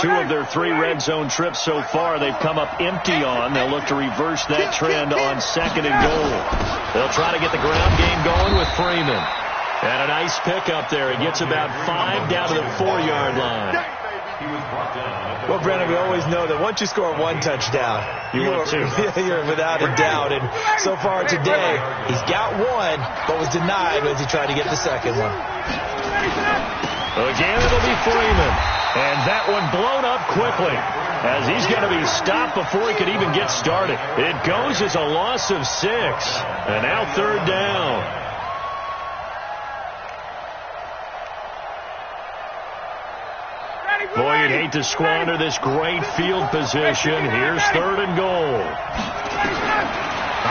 Two of their 3 red zone trips so far they've come up empty on. They'll look to reverse that trend on 2nd and goal. They'll try to get the ground game going with Freeman. And a nice pickup there. He gets about 5 down to the 4-yard line. Well, Brandon, we always know that once you score 1 touchdown, you're without a doubt. And so far today, he's got 1, but was denied as he tried to get the second one. Again, it'll be Freeman. And that one blown up quickly as he's going to be stopped before he could even get started. It goes as a loss of 6. And now 3rd down. Boy, you'd hate to squander this great field position. Here's 3rd and goal.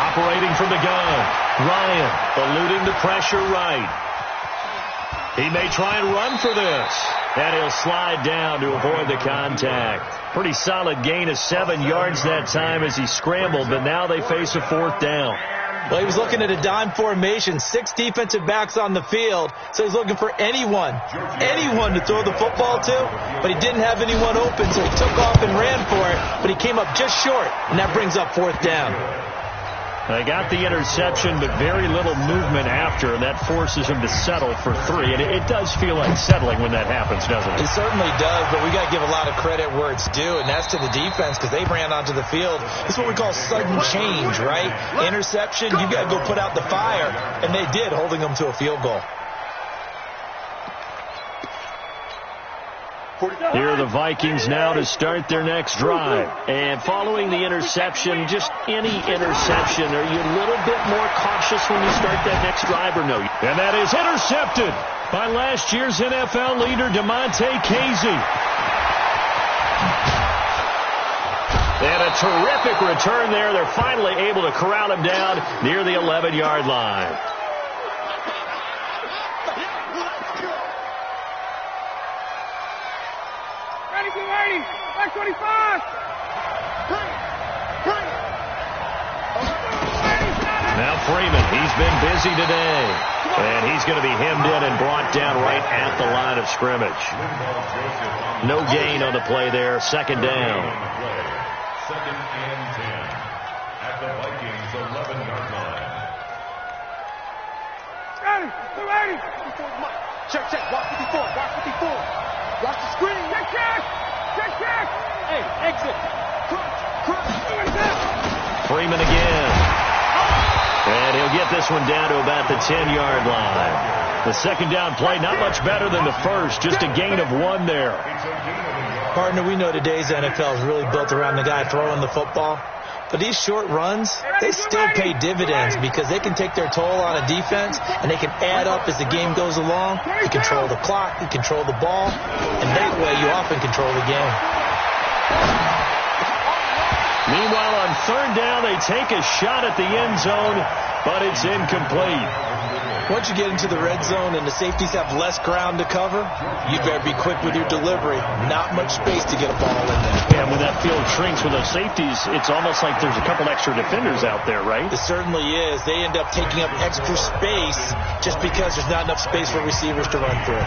Operating from the gun. Ryan eluding the pressure right. He may try and run for this. And he'll slide down to avoid the contact. Pretty solid gain of 7 yards that time as he scrambled, but now they face a 4th down. Well, he was looking at a dime formation, 6 defensive backs on the field, so he's looking for anyone to throw the football to, but he didn't have anyone open, so he took off and ran for it, but he came up just short, and that brings up 4th down. They got the interception, but very little movement after, and that forces him to settle for 3. And it does feel like settling when that happens, doesn't it? It certainly does, but we got to give a lot of credit where it's due, and that's to the defense because they ran onto the field. It's what we call sudden change, right? Interception, you got to go put out the fire, and they did, holding them to a field goal. Here are the Vikings now to start their next drive. And following the interception, just any interception, are you a little bit more cautious when you start that next drive or no? And that is intercepted by last year's NFL leader, Damontae Kazee. And a terrific return there. They're finally able to corral him down near the 11-yard line. Now Freeman, he's been busy today. And he's going to be hemmed in and brought down right at the line of scrimmage. No gain on the play there. 2nd down. 2nd and 10 at the Vikings 11-yard line. Check. Watch 54. Watch the screen. Check. Hey, exit. Freeman again. And he'll get this one down to about the 10-yard line. The 2nd down play, not much better than the first. Just a gain of 1 there. Partner, we know today's NFL is really built around the guy throwing the football. But these short runs, they still pay dividends because they can take their toll on a defense and they can add up as the game goes along. You control the clock, you control the ball, and that way you often control the game. Meanwhile, on 3rd down, they take a shot at the end zone, but it's incomplete. Once you get into the red zone and the safeties have less ground to cover, you better be quick with your delivery. Not much space to get a ball in there. And when that field shrinks with those safeties, it's almost like there's a couple extra defenders out there, right? It certainly is. They end up taking up extra space just because there's not enough space for receivers to run through.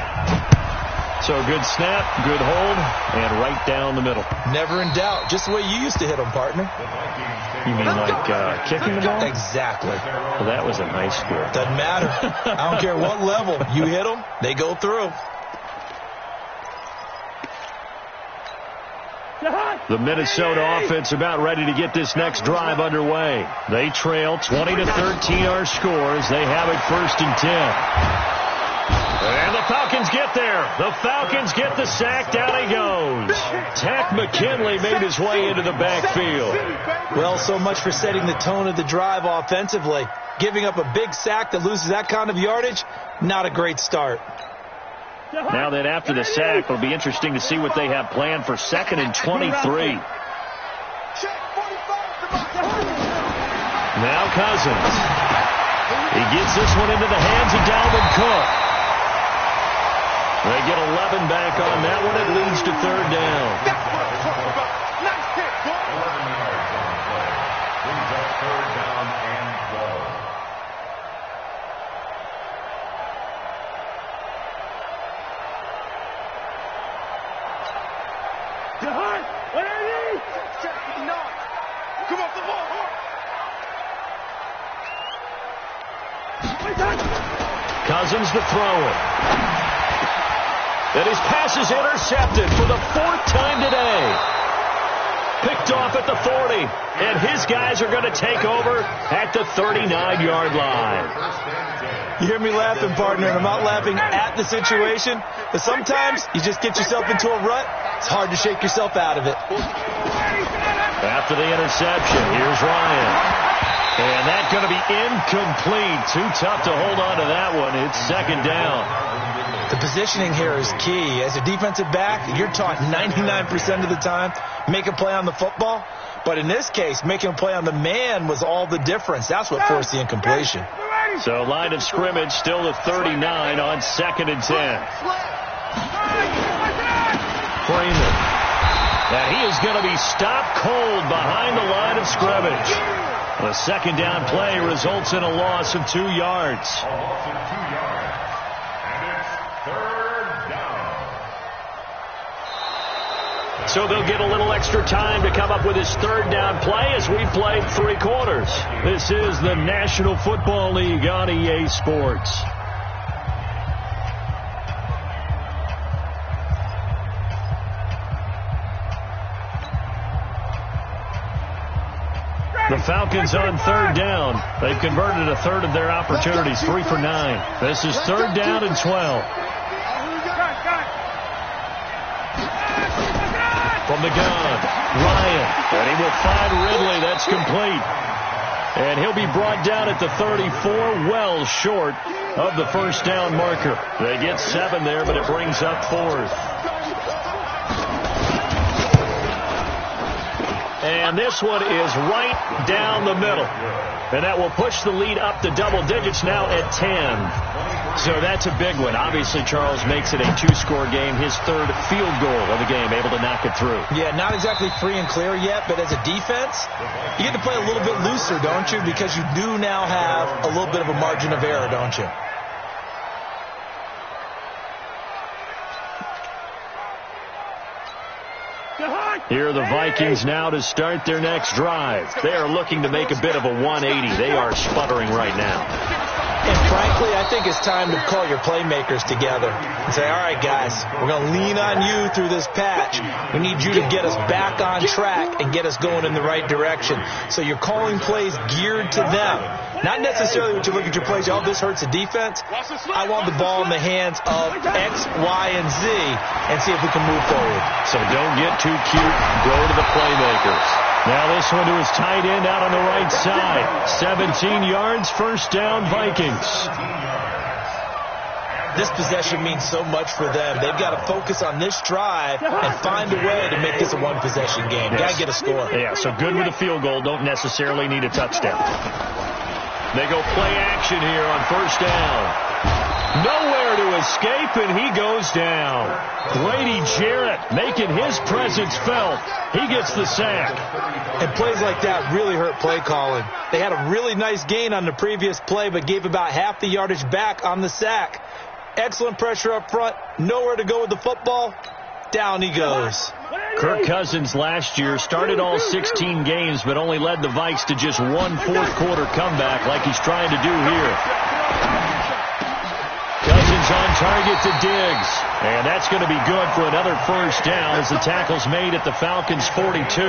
So a good snap, good hold, and right down the middle. Never in doubt. Just the way you used to hit them, partner. You mean like kicking the ball? Exactly. Well, that was in high school. Doesn't matter. I don't care what level. You hit them, they go through. The Minnesota offense about ready to get this next drive underway. They trail 20-13 our scores. They have it 1st and 10. And the Falcons get there. The Falcons get the sack. Down he goes. Takk McKinley made his way into the backfield. Well, so much for setting the tone of the drive offensively. Giving up a big sack that loses that kind of yardage, not a great start. Now then, after the sack, it'll be interesting to see what they have planned for 2nd and 23. Now Cousins. He gets this one into the hands of Dalvin Cook. They get 11 back on that one. It leads to third down. That's what I'm talking about. Nice hit, boy. 11 yards on the play. Brings up third down and 12. Behind. What are you? Check. No. Come off the ball. Cousins to throw it. And his pass is intercepted for the fourth time today. Picked off at the 40. And his guys are going to take over at the 39-yard line. You hear me laughing, partner, and I'm not laughing at the situation. But sometimes you just get yourself into a rut. It's hard to shake yourself out of it. After the interception, here's Ryan. And that's going to be incomplete. Too tough to hold on to that one. It's second down. The positioning here is key. As a defensive back, you're taught 99% of the time, make a play on the football. But in this case, making a play on the man was all the difference. That's what forced the incompletion. So line of scrimmage still at 39 on 2nd and 10. Freeman. Now he is going to be stopped cold behind the line of scrimmage. The second down play results in a loss of 2 yards. A loss of 2 yards. And it's third down. So they'll get a little extra time to come up with his third down play as we've played 3 quarters. This is the National Football League on EA Sports. The Falcons on third down. They've converted a third of their opportunities, 3 for 9. This is third down and 12. From the gun, Ryan. And he will find Ridley. That's complete. And he'll be brought down at the 34, well short of the first down marker. They get 7 there, but it brings up 4th. And this one is right down the middle. And that will push the lead up to double digits now at 10. So that's a big one. Obviously, Charles makes it a 2-score game. His third field goal of the game, able to knock it through. Yeah, not exactly free and clear yet, but as a defense, you get to play a little bit looser, don't you? Because you do now have a little bit of a margin of error, don't you? Here are the Vikings now to start their next drive. They are looking to make a bit of a 180. They are sputtering right now. And frankly, I think it's time to call your playmakers together and say, all right, guys, we're going to lean on you through this patch. We need you to get us back on track and get us going in the right direction. So you're calling plays geared to them. Not necessarily when you look at your plays, oh, this hurts the defense. I want the ball in the hands of X, Y, and Z and see if we can move forward. So don't get too cute. Go to the playmakers. Now this one to his tight end out on the right side. 17 yards, first down, Vikings. This possession means so much for them. They've got to focus on this drive and find a way to make this a one-possession game. Yes. Got to get a score. Yeah, so good with a field goal. Don't necessarily need a touchdown. They go play action here on first down. Nowhere to escape, and he goes down. Grady Jarrett making his presence felt. He gets the sack. And plays like that really hurt play calling. They had a really nice gain on the previous play, but gave about half the yardage back on the sack. Excellent pressure up front. Nowhere to go with the football. Down he goes. Kirk Cousins last year started all 16 games, but only led the Vikes to just one fourth-quarter comeback like he's trying to do here. Cousins on target to Diggs. And that's going to be good for another first down as the tackle's made at the Falcons' 42.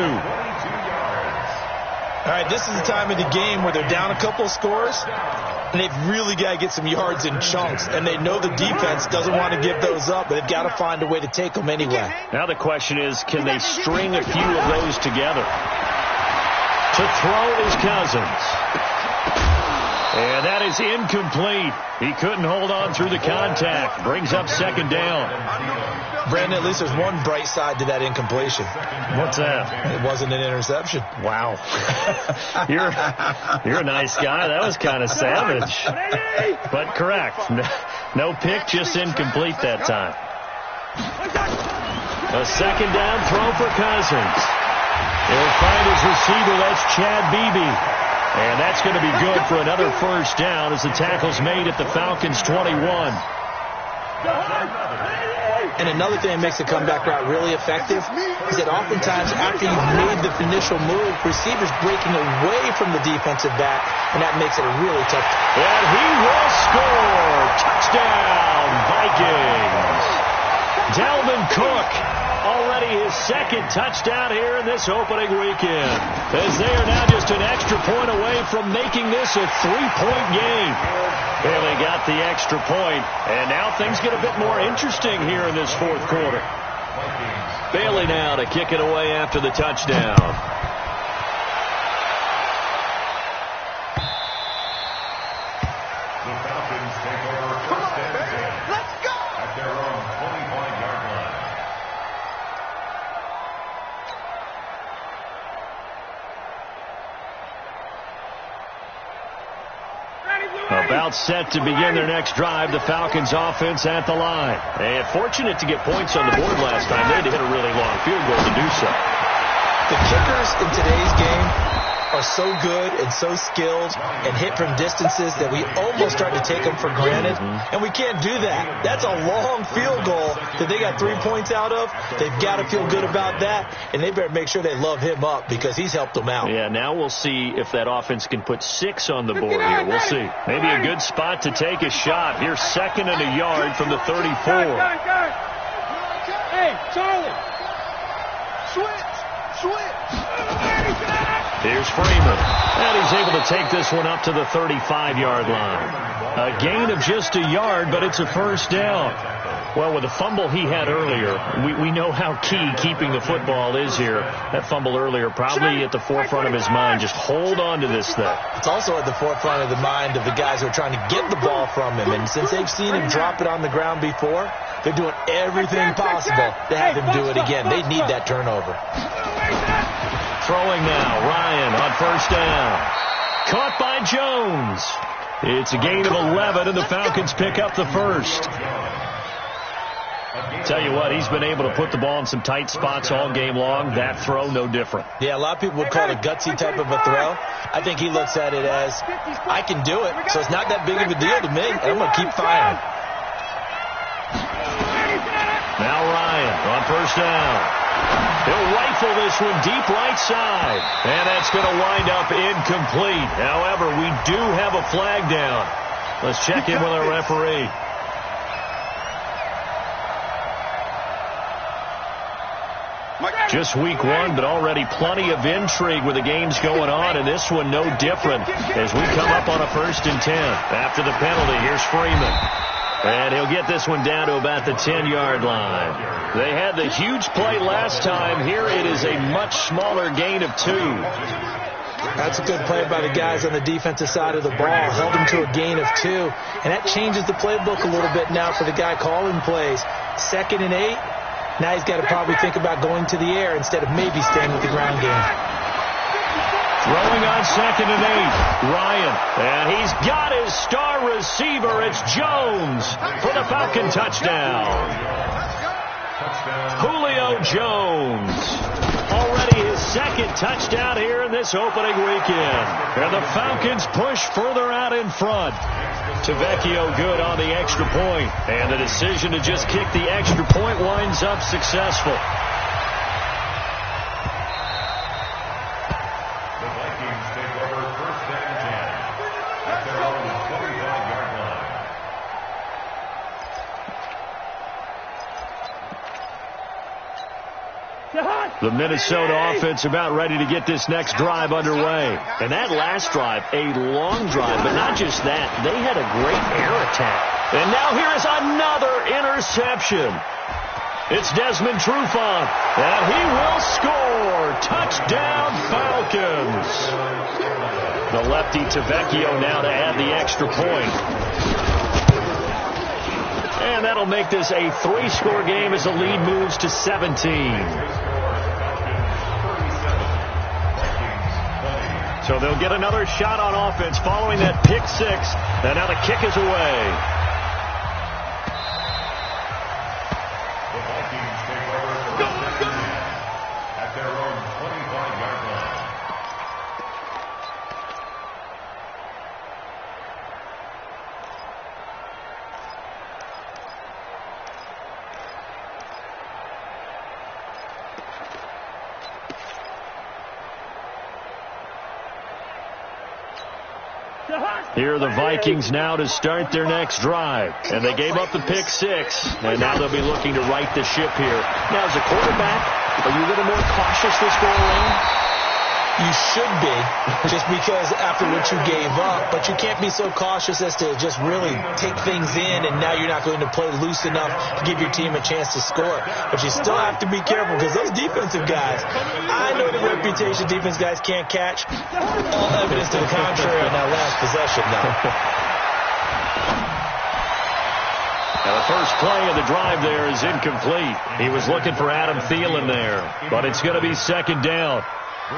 All right, this is the time of the game where they're down a couple of scores, and they've really got to get some yards in chunks. And they know the defense doesn't want to give those up, but they've got to find a way to take them anyway. Now the question is, can they string a few of those together? To throw is Cousins. And that is incomplete. He couldn't hold on through the contact. Brings up second down. Brandon, at least there's one bright side to that incompletion. What's that? It wasn't an interception. Wow. You're a nice guy. That was kind of savage. But correct. No pick, just incomplete that time. A second down throw for Cousins. He'll find his receiver. That's Chad Beebe. And that's going to be good for another first down as the tackle's made at the Falcons' 21. And another thing that makes the comeback route really effective is that oftentimes after you've made the initial move, receivers breaking away from the defensive back, and that makes it a really tough. And he will score. Touchdown, Vikings. Dalvin Cook, already his second touchdown here in this opening weekend, as they are now just an extra point away from making this a 3-point game. And they got the extra point, and now things get a bit more interesting here in this fourth quarter. Bailey now to kick it away after the touchdown. The Falcons take over first and 10. Let's go! At their own 25-yard line. About set to begin their next drive, the Falcons offense at the line. And fortunate to get points on the board last time. They had to hit a really long field goal to do so. The kickers in today's game are so good and so skilled and hit from distances that we almost start to take them for granted. And we can't do that. That's a long field goal that they got 3 points out of. They've got to feel good about that, and they better make sure they love him up because he's helped them out. Yeah, now we'll see if that offense can put 6 on the board here. We'll see. Maybe a good spot to take a shot. Here's 2nd and a yard from the 34. Hey, Charlie. Switch. Here's Freeman. And he's able to take this one up to the 35-yard line. A gain of just a yard, but it's a first down. Well, with the fumble he had earlier, we know how key keeping the football is here. That fumble earlier probably at the forefront of his mind. Just hold on to this thing. It's also at the forefront of the mind of the guys who are trying to get the ball from him. And since they've seen him drop it on the ground before, they're doing everything possible to have him do it again. They need that turnover. Throwing now, Ryan on first down. Caught by Jones. It's a gain of 11, and the Falcons pick up the first. Tell you what, he's been able to put the ball in some tight spots all game long. That throw, no different. Yeah, a lot of people would call it a gutsy type of a throw. I think he looks at it as, I can do it, so it's not that big of a deal to me, and I'm going to keep firing. Now Ryan on first down. He'll rifle this one deep right side. And that's going to wind up incomplete. However, we do have a flag down. Let's check in with our referee. Just week 1, but already plenty of intrigue with the games going on, and this one no different as we come up on a 1st and 10. After the penalty, here's Freeman. And he'll get this one down to about the 10-yard line. They had the huge play last time. Here it is a much smaller gain of 2. That's a good play by the guys on the defensive side of the ball. Held him to a gain of 2. And that changes the playbook a little bit now for the guy calling plays. 2nd and 8. Now he's got to probably think about going to the air instead of maybe staying with the ground game. Throwing on 2nd and 8. Ryan. And he's got his star receiver. It's Jones for the Falcon touchdown. Julio Jones. Already his 2nd touchdown here in this opening weekend. And the Falcons push further out in front. Tavecchio good on the extra point. And the decision to just kick the extra point winds up successful. The Vikings take over first and 10. At their own 25-yard line. The Minnesota offense about ready to get this next drive underway. And that last drive, a long drive, but not just that. They had a great air attack. And now here is another interception. It's Desmond Trufant, and he will score. Touchdown, Falcons. The lefty Tavecchio now to add the extra point. And that'll make this a 3-score game as the lead moves to 17. So they'll get another shot on offense following that pick six. And now the kick is away. The Vikings take over at their own 25-yard line. Here are the Vikings now to start their next drive. And they gave up the pick six. And now they'll be looking to right the ship here. Now, as a quarterback, are you a little more cautious this go around? You should be, just because after what you gave up. But you can't be so cautious as to just really take things in, and now you're not going to play loose enough to give your team a chance to score. But you still have to be careful, because those defensive guys, I know the reputation defense guys can't catch. All evidence to the contrary on that last possession, though. Now the first play of the drive there is incomplete. He was looking for Adam Thielen there, but it's going to be second down.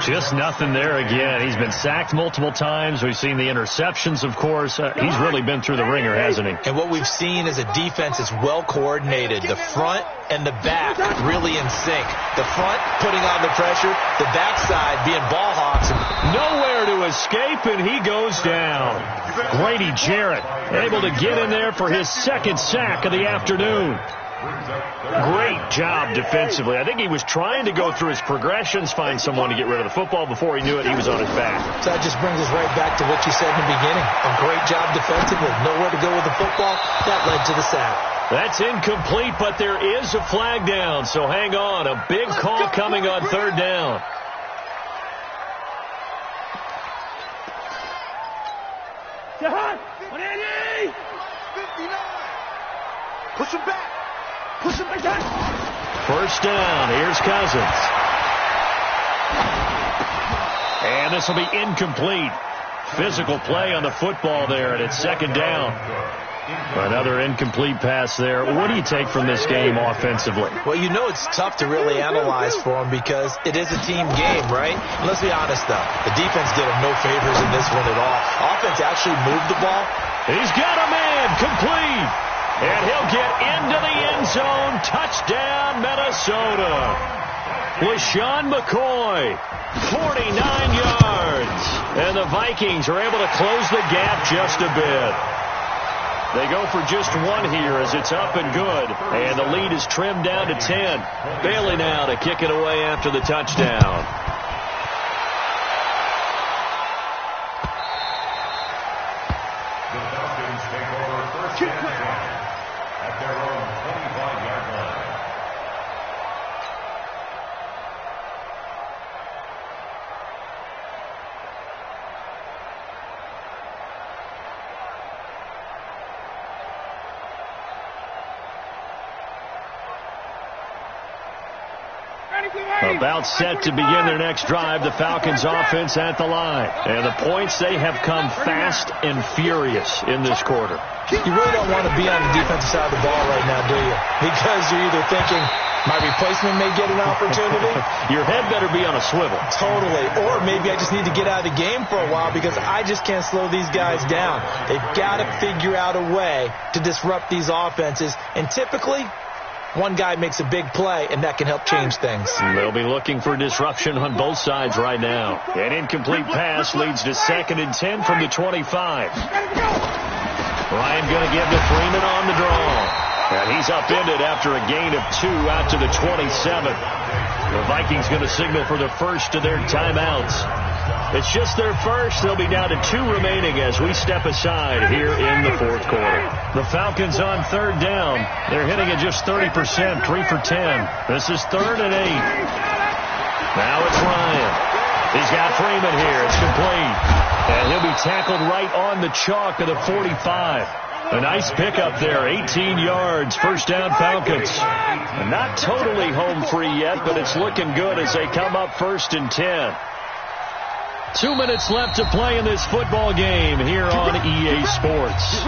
Just nothing there again. He's been sacked multiple times. We've seen the interceptions, of course. He's really been through the ringer, hasn't he? And what we've seen is a defense that's well coordinated. The front and the back really in sync. The front putting on the pressure, the backside being ball hawks. Nowhere to escape, and he goes down. Grady Jarrett able to get in there for his second sack of the afternoon. Great job defensively. I think he was trying to go through his progressions, find someone to get rid of the football. Before he knew it, he was on his back. So that just brings us right back to what you said in the beginning. A great job defensively. Nowhere to go with the football. That led to the sack. That's incomplete, but there is a flag down. So hang on. A big call coming on third down. Push him back. Push him back. First down. Here's Cousins. And this will be incomplete. Physical play on the football there, and it's second down. Another incomplete pass there. What do you take from this game offensively? Well, you know it's tough to really analyze for him because it is a team game, right? And let's be honest, though. The defense did him no favors in this one at all. Offense actually moved the ball. He's got a man complete. And he'll get into the end zone. Touchdown, Minnesota. LaShawn McCoy, 49 yards. And the Vikings are able to close the gap just a bit. They go for just one here as it's up and good. And the lead is trimmed down to 10. Bailey now to kick it away after the touchdown. The Falcons take over first and 10 at their own 25-yard line. About set to begin their next drive, the Falcons offense at the line. And the points, they have come fast and furious in this quarter. You really don't want to be on the defensive side of the ball right now, do you? Because you're either thinking, my replacement may get an opportunity. Your head better be on a swivel. Totally. Or maybe I just need to get out of the game for a while because I just can't slow these guys down. They've got to figure out a way to disrupt these offenses. And typically, one guy makes a big play, and that can help change things. They'll be looking for disruption on both sides right now. An incomplete pass leads to 2nd and 10 from the 25. Ryan going to give to Freeman on the draw. And he's upended after a gain of 2 out to the 27. The Vikings going to signal for the first of their timeouts. It's just their first. They'll be down to 2 remaining as we step aside here in the fourth quarter. The Falcons on third down. They're hitting at just 30%, 3 for 10. This is 3rd and 8. Now it's Ryan. He's got Freeman here. It's complete. And he'll be tackled right on the chalk of the 45. A nice pickup there, 18 yards, first down Falcons. Not totally home free yet, but it's looking good as they come up 1st and 10. 2 minutes left to play in this football game here on EA Sports.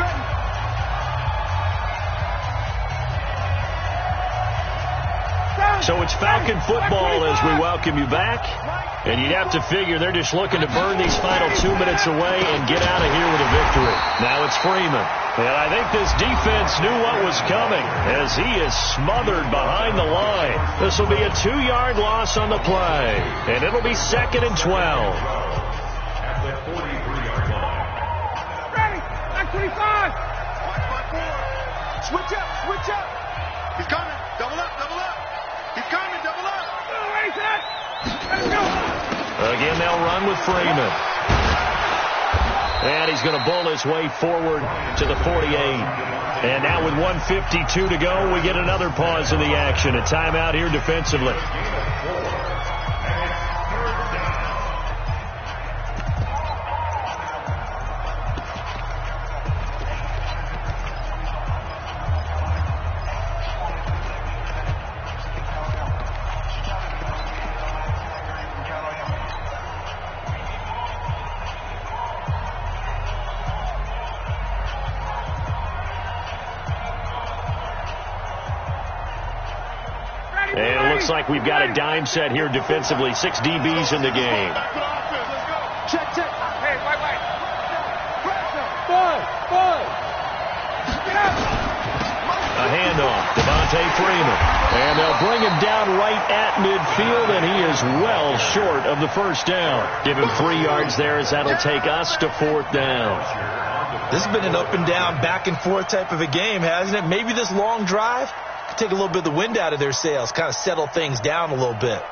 So it's Falcon football as we welcome you back. And you'd have to figure they're just looking to burn these final 2 minutes away and get out of here with a victory. Now it's Freeman. And I think this defense knew what was coming as he is smothered behind the line. This will be a 2-yard loss on the play. And it'll be 2nd and 12. At the 43-yard line. Ready. Back 25. Switch up. Switch up. He's coming. Double up. Double up. He's coming. Double up. Ready, set. Let's go. Again, they'll run with Freeman. And he's going to bowl his way forward to the 48. And now with 1:52 to go, we get another pause in the action. A timeout here defensively. And it looks like we've got a dime set here defensively. 6 DBs in the game. Check, check. Hey, wait. Five. A handoff. Devontae Freeman. And they'll bring him down right at midfield, and he is well short of the first down. Give him 3 yards there as that'll take us to 4th down. This has been an up and down, back and forth type of a game, hasn't it? Maybe this long drive could take a little bit of the wind out of their sails, kind of settle things down a little bit.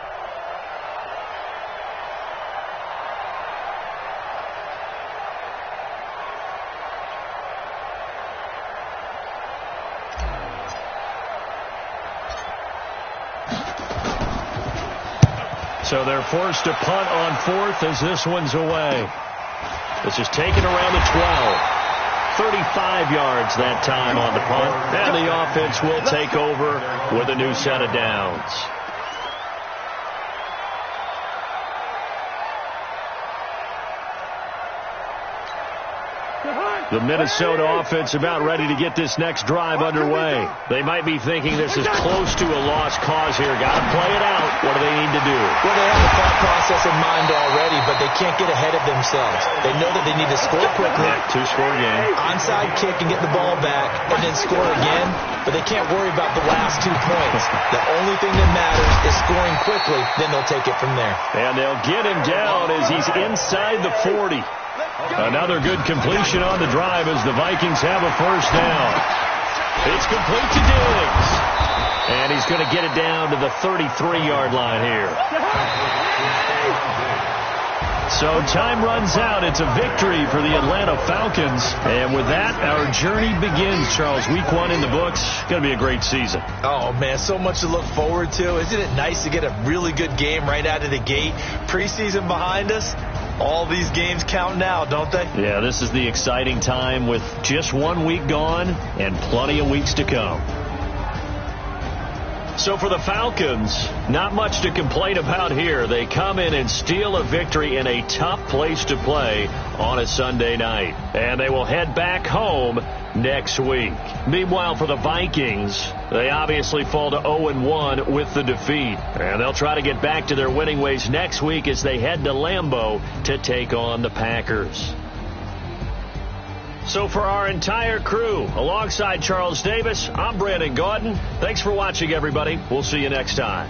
So they're forced to punt on 4th as this one's away. This is taken around the 12. 35 yards that time on the punt. And the offense will take over with a new set of downs. The Minnesota offense about ready to get this next drive underway. They might be thinking this is close to a lost cause here. Got to play it out. What do they need to do? Well, they have the thought process in mind already, but they can't get ahead of themselves. They know that they need to score quickly. 2-score game. Onside kick and get the ball back and then score again, but they can't worry about the last 2 points. The only thing that matters is scoring quickly, then they'll take it from there. And they'll get him down as he's inside the 40. Another good completion on the drive as the Vikings have a first down. It's complete to Diggs. And he's going to get it down to the 33-yard line here. So time runs out. It's a victory for the Atlanta Falcons. And with that, our journey begins, Charles. Week 1 in the books. Going to be a great season. Oh, man, so much to look forward to. Isn't it nice to get a really good game right out of the gate? Preseason behind us. All these games count now, don't they? Yeah, this is the exciting time with just 1 week gone and plenty of weeks to come. So for the Falcons, not much to complain about here. They come in and steal a victory in a tough place to play on a Sunday night. And they will head back home next week. Meanwhile, for the Vikings, they obviously fall to 0-1 with the defeat. And they'll try to get back to their winning ways next week as they head to Lambeau to take on the Packers. So for our entire crew, alongside Charles Davis, I'm Brandon Gaudin. Thanks for watching, everybody. We'll see you next time.